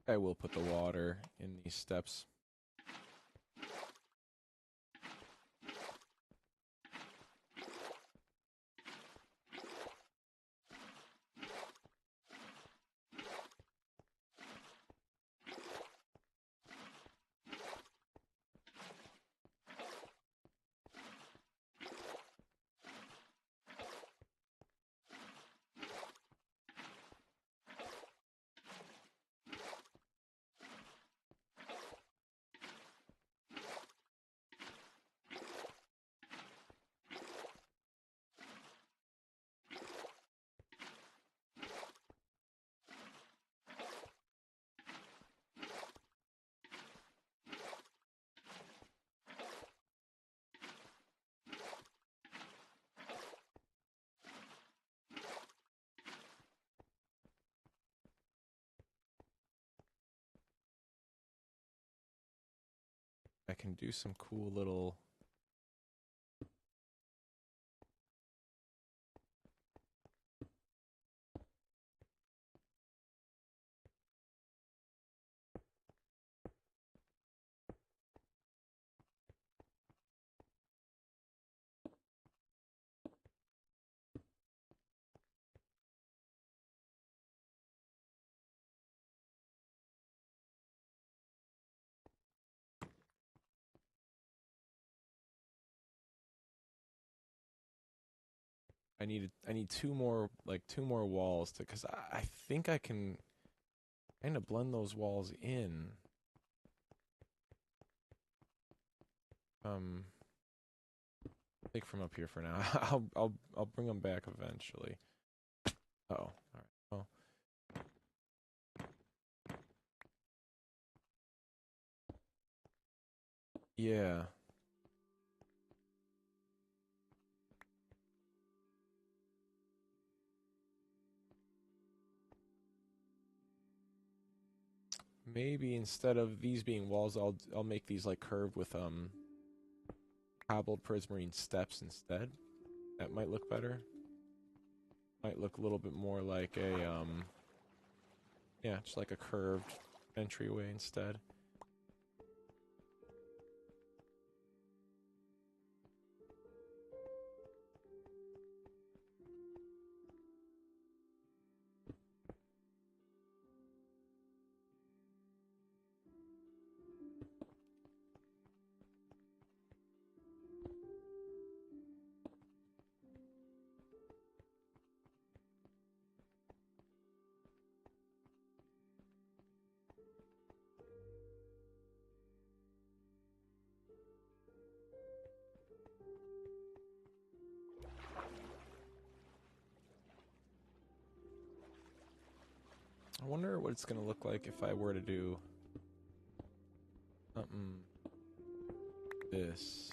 A: I will put the water in these steps. I can do some cool little... I need two more, like two more walls to, because I think I can kind of blend those walls in. Take from up here for now. I'll bring them back eventually. Oh, all right. Well, yeah. Maybe instead of these being walls, I'll make these like curved with cobbled prismarine steps instead. That might look better. Might look a little bit more like a yeah, just like a curved entryway instead. I wonder what it's gonna look like if I were to do something this.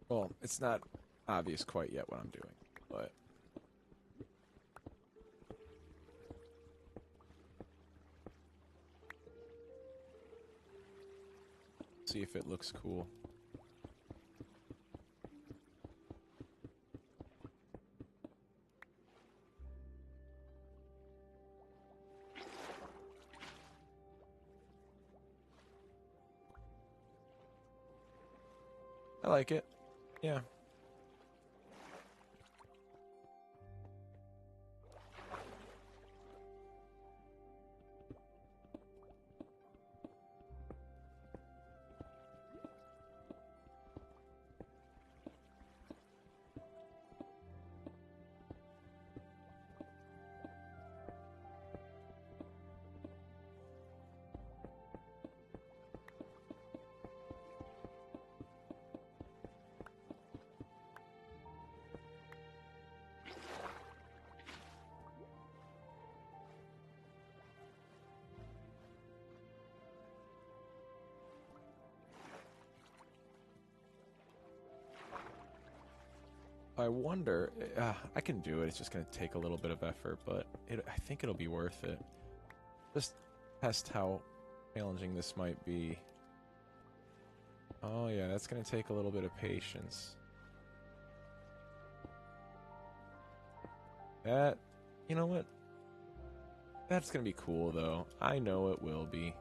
A: Well, it's not obvious quite yet what I'm doing, but see if it looks cool. I like it. Yeah. I wonder, I can do it. It's just going to take a little bit of effort, but I think it'll be worth it. Just test how challenging this might be. Oh yeah, that's going to take a little bit of patience. That, you know what? That's going to be cool though. I know it will be.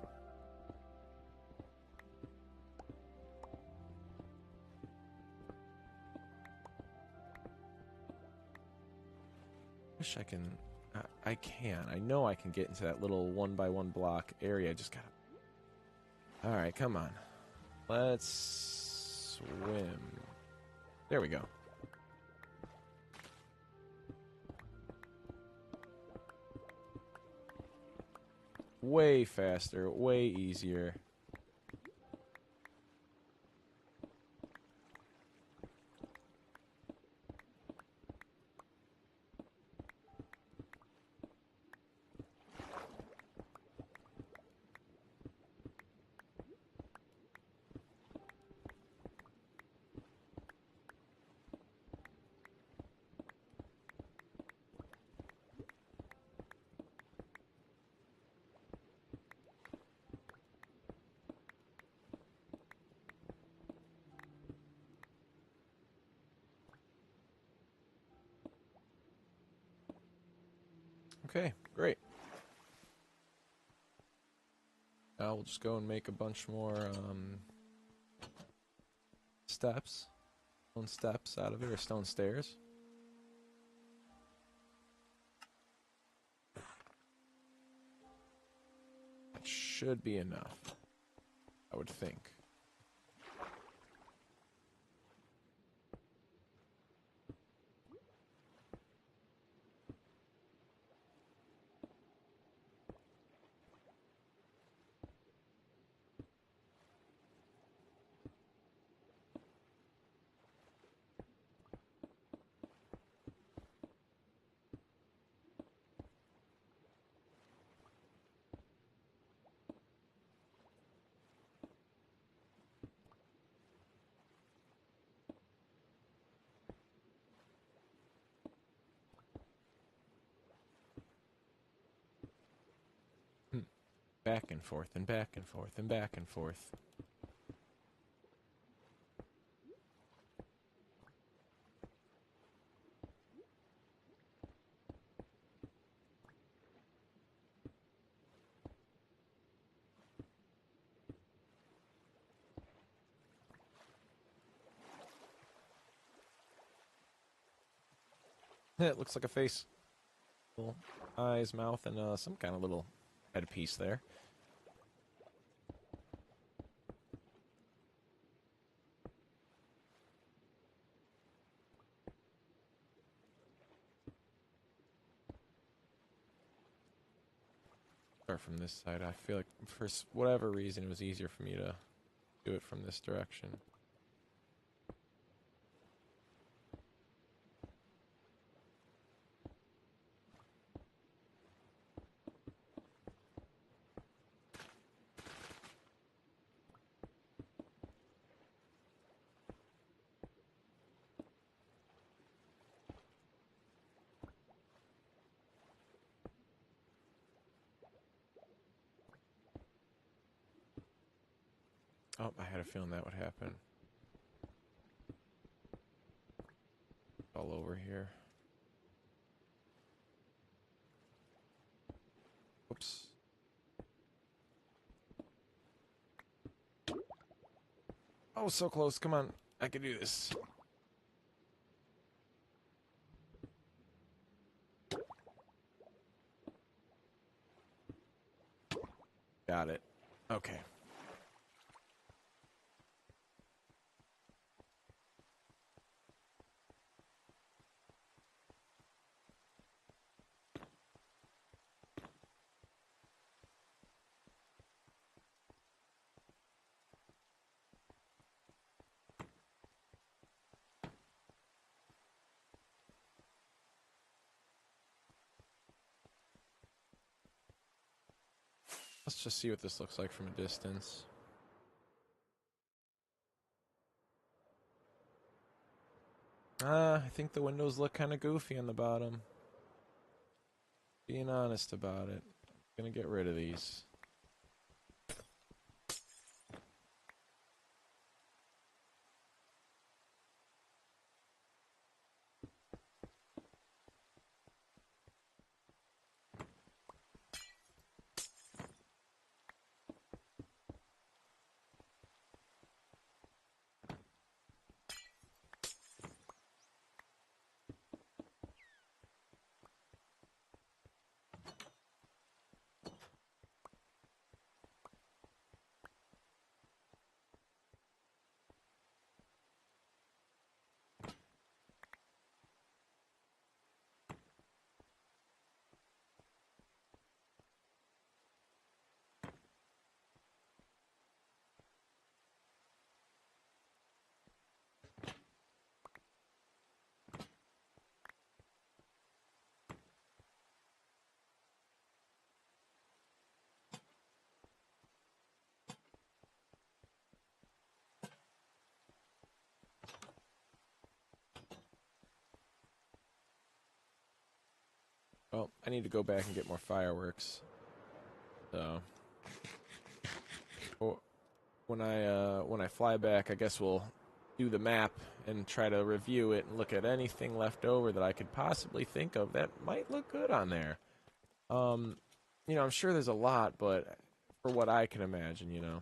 A: Wish I can. I can. I know I can get into that little 1x1 block area. I just gotta. All right, come on. Let's swim. There we go. Way faster, way easier. Okay, great. Now we'll just go and make a bunch more steps. Stone steps out of it, or stone stairs. That should be enough, I would think. Back and forth and back and forth and back and forth. It looks like a face. Little eyes, mouth, and some kind of little headpiece there. Start from this side. I feel like for whatever reason it was easier for me to do it from this direction. Oh, I had a feeling that would happen. All over here. Oops. Oh, so close. Come on. I can do this. Got it. Okay. Let's just see what this looks like from a distance. I think the windows look kind of goofy on the bottom. Being honest about it. I'm gonna get rid of these. Well, I need to go back and get more fireworks. So, when I fly back, I guess we'll do the map and try to review it and look at anything left over that I could possibly think of that might look good on there. You know, I'm sure there's a lot, but for what I can imagine, you know.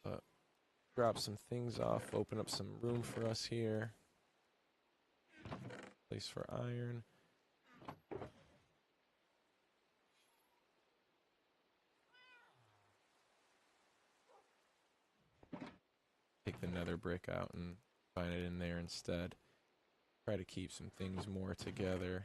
A: But drop some things off, open up some room for us here. Place for iron. Take the nether brick out and find it in there instead. Try to keep some things more together.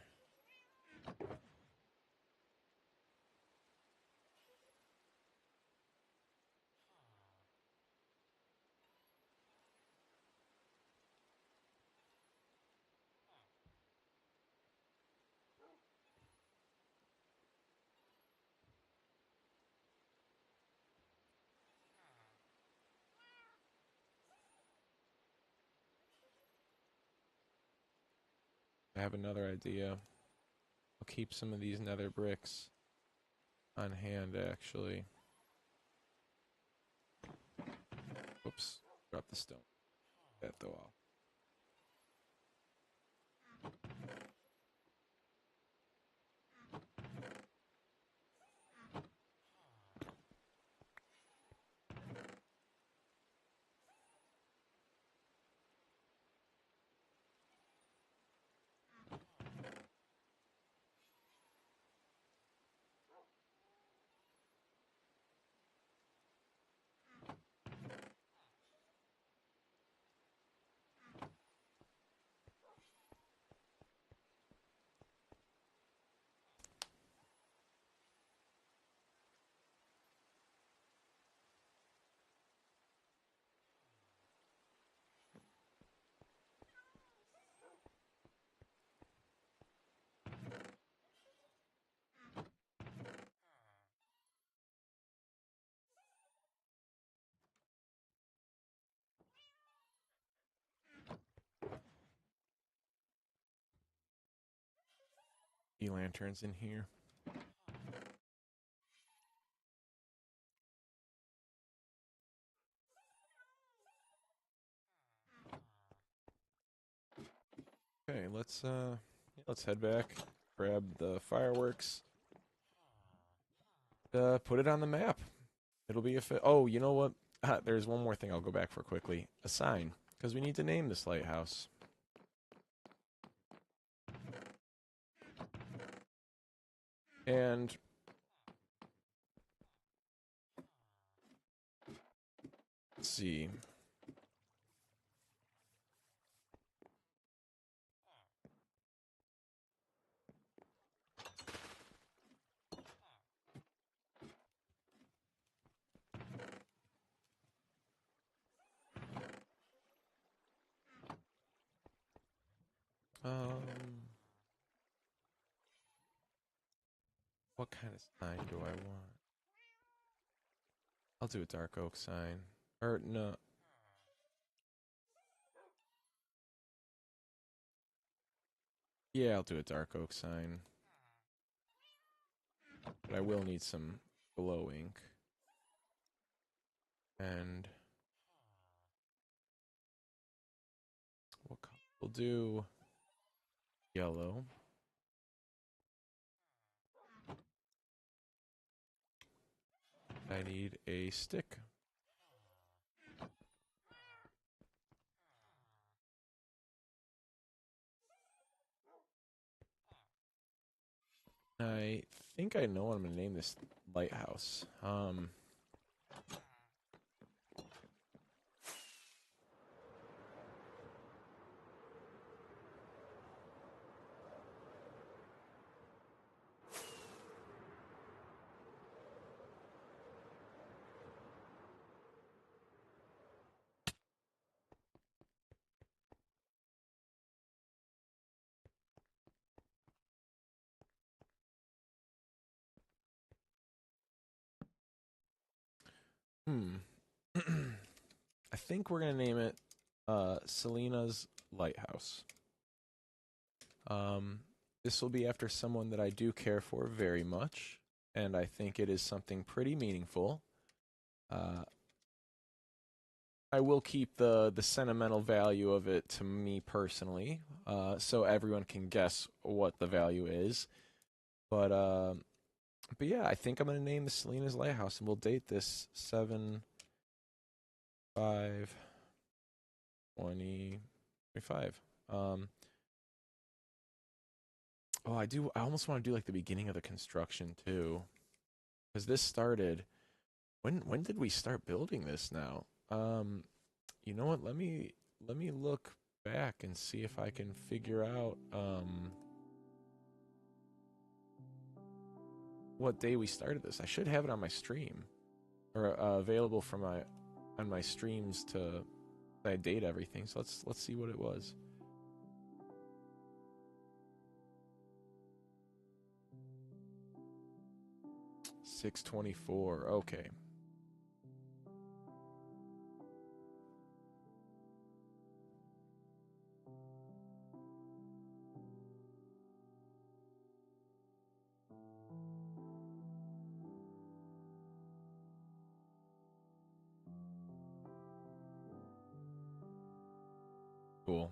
A: I have another idea. I'll keep some of these nether bricks on hand, actually. Oops, drop the stone. That though off. Lanterns in here. Okay, let's head back, grab the fireworks, put it on the map. It'll be oh, you know what? There's one more thing I'll go back for quickly. A sign, because we need to name this lighthouse. And let's see. What kind of sign do I want? I'll do a dark oak sign. Or no. Yeah, I'll do a dark oak sign. But I will need some glow ink. And what color? We'll do yellow. I need a stick. I think I know what I'm gonna name this lighthouse. I think we're gonna name it Selena's Lighthouse. This will be after someone that I do care for very much, and I think it is something pretty meaningful. Uh, I will keep the sentimental value of it to me personally, so everyone can guess what the value is. But but yeah, I think I'm gonna name this Selena's Lighthouse, and we'll date this 7/5/2025. Oh, I do. I almost want to do like the beginning of the construction too, because this started. When did we start building this now? You know what? Let me look back and see if I can figure out what day we started this. I should have it on my stream or available for my on my streams to I date everything. So let's see what it was. 6/24. Okay. Cool.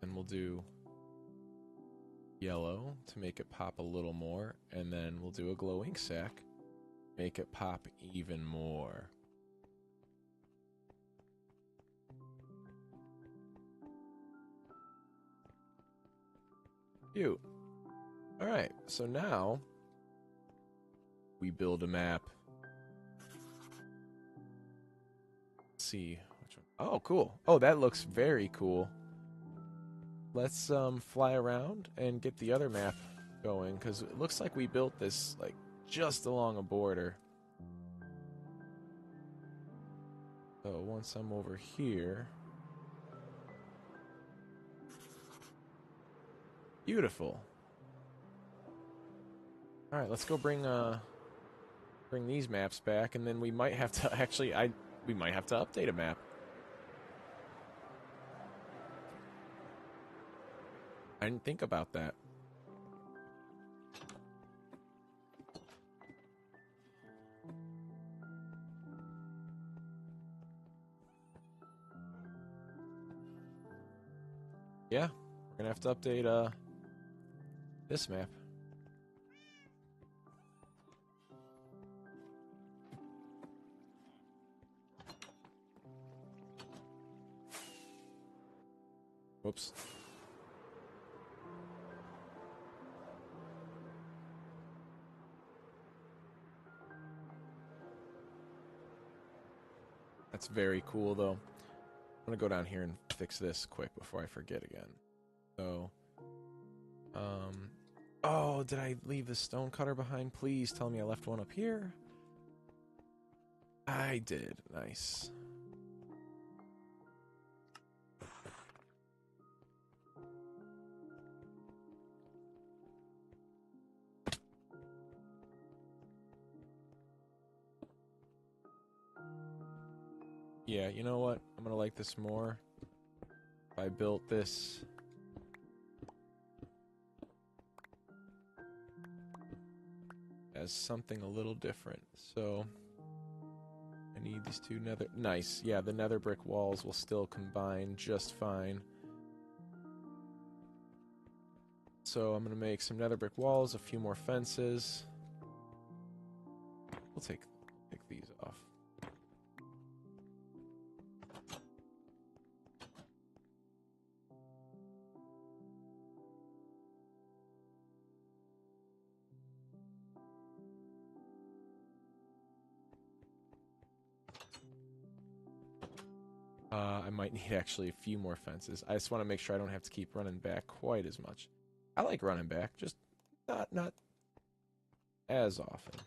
A: And we'll do yellow to make it pop a little more, and then we'll do a glow ink sac, make it pop even more. Cute. All right, so now we build a map. Let's see which one. Oh, cool. Oh, that looks very cool. Let's fly around and get the other map going, because it looks like we built this like just along a border. So once I'm over here, beautiful. All right, let's go bring these maps back, and then we might have to actually we might have to update a map. I didn't think about that. Yeah, we're gonna have to update this map. Whoops. That's very cool, though. I'm gonna go down here and fix this quick before I forget again. So, oh, did I leave the stone cutter behind? Please tell me I left one up here. I did. Nice. Yeah, you know what? I'm gonna like this more. I built this as something a little different. So I need these two nether. Nice. Yeah, the nether brick walls will still combine just fine. So I'm gonna make some nether brick walls, a few more fences. We'll take these off. I might need actually a few more fences. I just want to make sure I don't have to keep running back quite as much. I like running back, just not as often.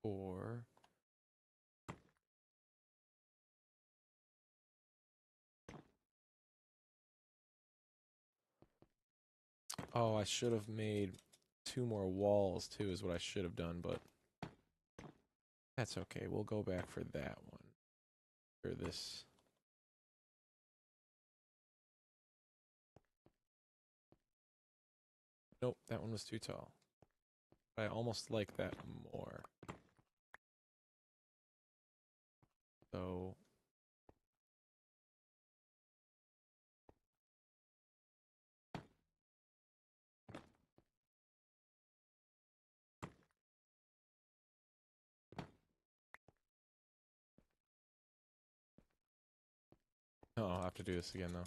A: Or oh, I should have made two more walls too, is what I should have done, but That's okay. We'll go back for that one. For this. Nope, that one was too tall. I almost like that more. So oh, I'll have to do this again though.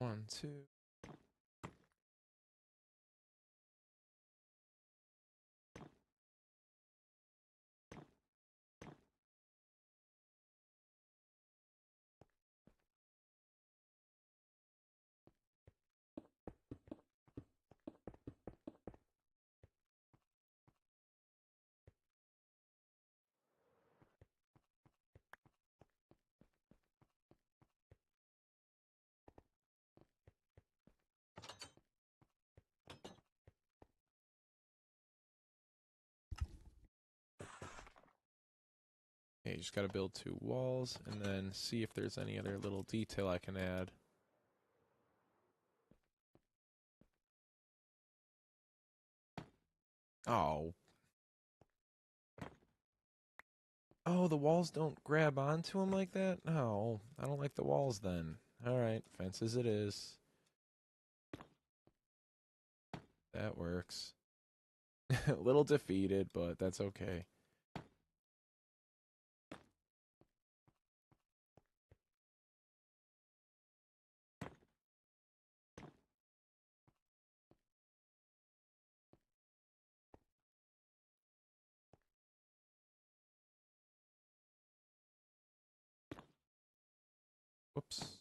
A: One, two. Okay, you just gotta build 2 walls and then see if there's any other little detail I can add. Oh. Oh, the walls don't grab onto them like that? No, I don't like the walls then. Alright, fences it is. That works. A little defeated, but that's okay. Whoops.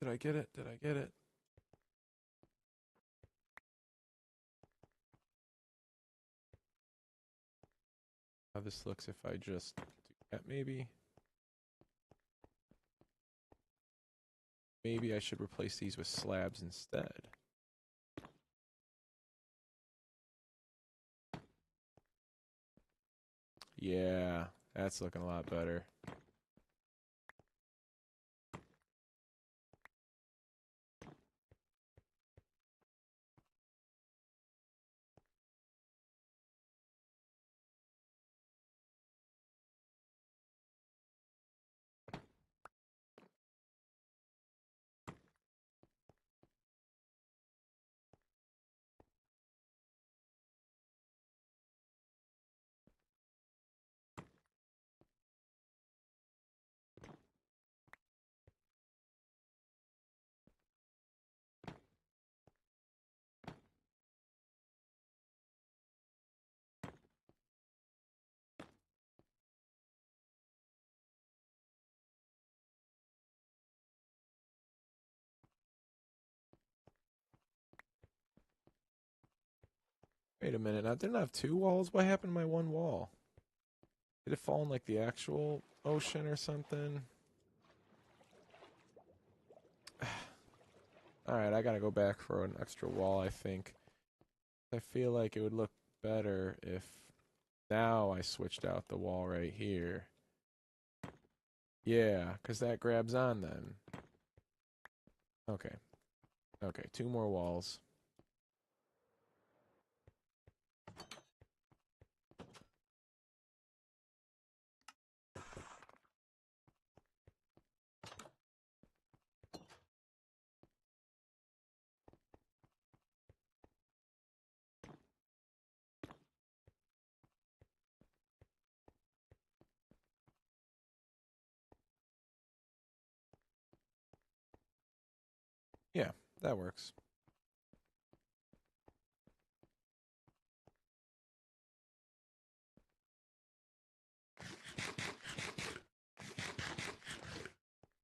A: Did I get it? Did I get it? How this looks if I just do that maybe? Maybe I should replace these with slabs instead. Yeah, that's looking a lot better. Wait a minute, I didn't have 2 walls? What happened to my 1 wall? Did it fall in like the actual ocean or something? Alright, I gotta go back for an extra wall, I think. I feel like it would look better if now I switched out the wall right here. Yeah, because that grabs on then. Okay. Okay, 2 more walls. Yeah, that works.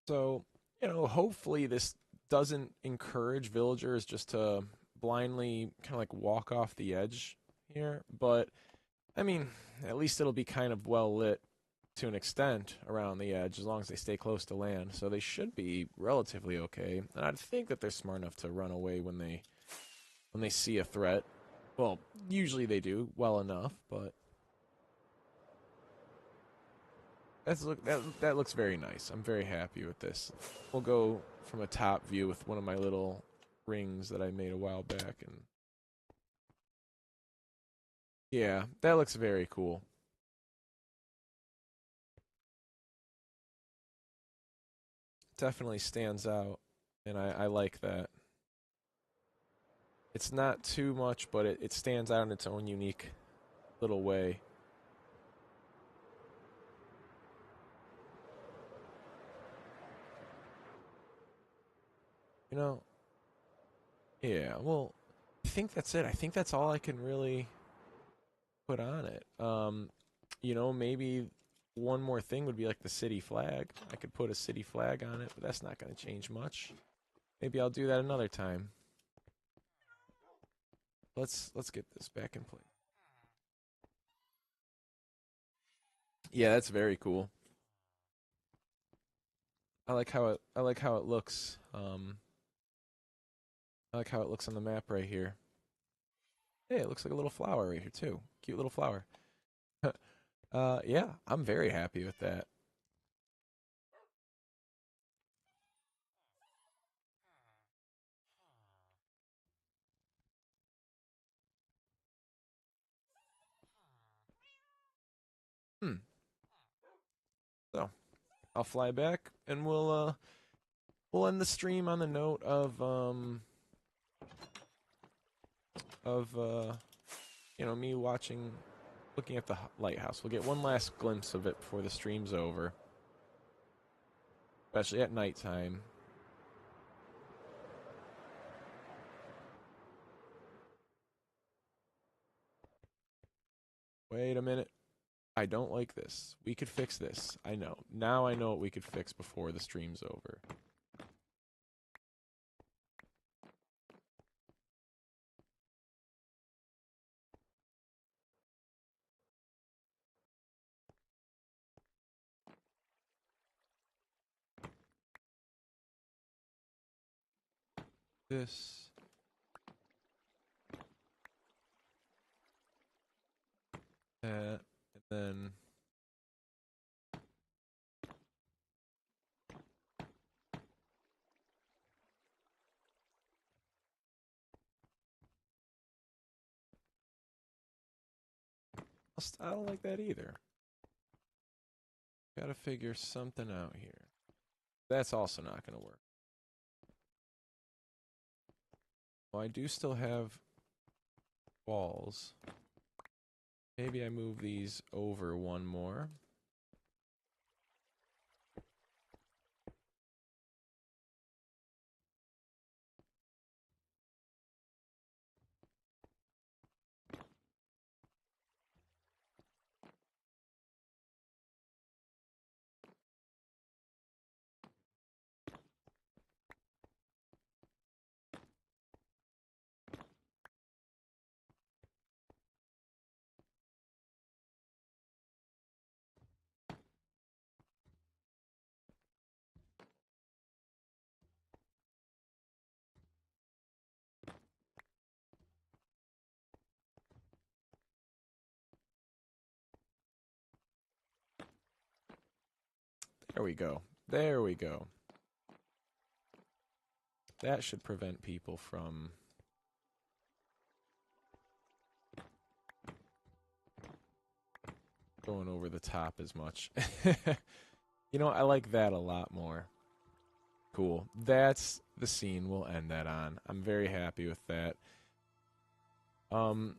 A: So, hopefully this doesn't encourage villagers just to blindly kind of like walk off the edge here. But, I mean, at least it'll be kind of well lit to an extent around the edge as long as they stay close to land. So they should be relatively okay. And I'd think that they're smart enough to run away when they see a threat. Well, usually they do well enough, but that looks very nice. I'm very happy with this. We'll go from a top view with one of my little rings that I made a while back, and yeah, that looks very cool. Definitely stands out, and I like that. It's not too much, but it stands out in its own unique little way. You know, yeah, well, I think that's it. I think that's all I can really put on it. Maybe one more thing would be like the city flag. I could put a city flag on it, but that's not going to change much. Maybe I'll do that another time. Let's get this back in place. Yeah, that's very cool. I like how it looks. I like how it looks on the map right here. Hey, it looks like a little flower right here too. Cute little flower. Yeah, I'm very happy with that. Hmm. So I'll fly back and we'll end the stream on the note of me watching, looking at the lighthouse. We'll get one last glimpse of it before the stream's over, especially at nighttime. Wait a minute. I don't like this. We could fix this. I know. Now I know what we could fix before the stream's over. This, that, and then I don't like that either. Gotta figure something out here. That's also not gonna work. Well, I do still have walls. Maybe I move these over one more. There we go. There we go. That should prevent people from going over the top as much. I like that a lot more. Cool. That's the scene we'll end that on. I'm very happy with that. Um,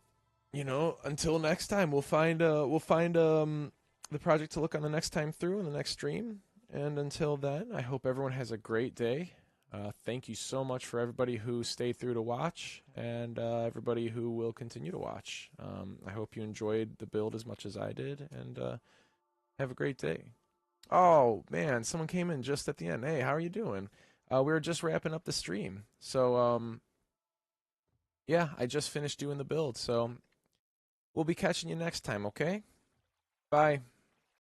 A: until next time, we'll find the project to look on the next time through in the next stream. And until then, I hope everyone has a great day. Thank you so much for everybody who stayed through to watch and everybody who will continue to watch. I hope you enjoyed the build as much as I did, and have a great day. Oh, man, someone came in just at the end. Hey, how are you doing? We were just wrapping up the stream. So, yeah, I just finished doing the build. So, we'll be catching you next time, okay? Bye.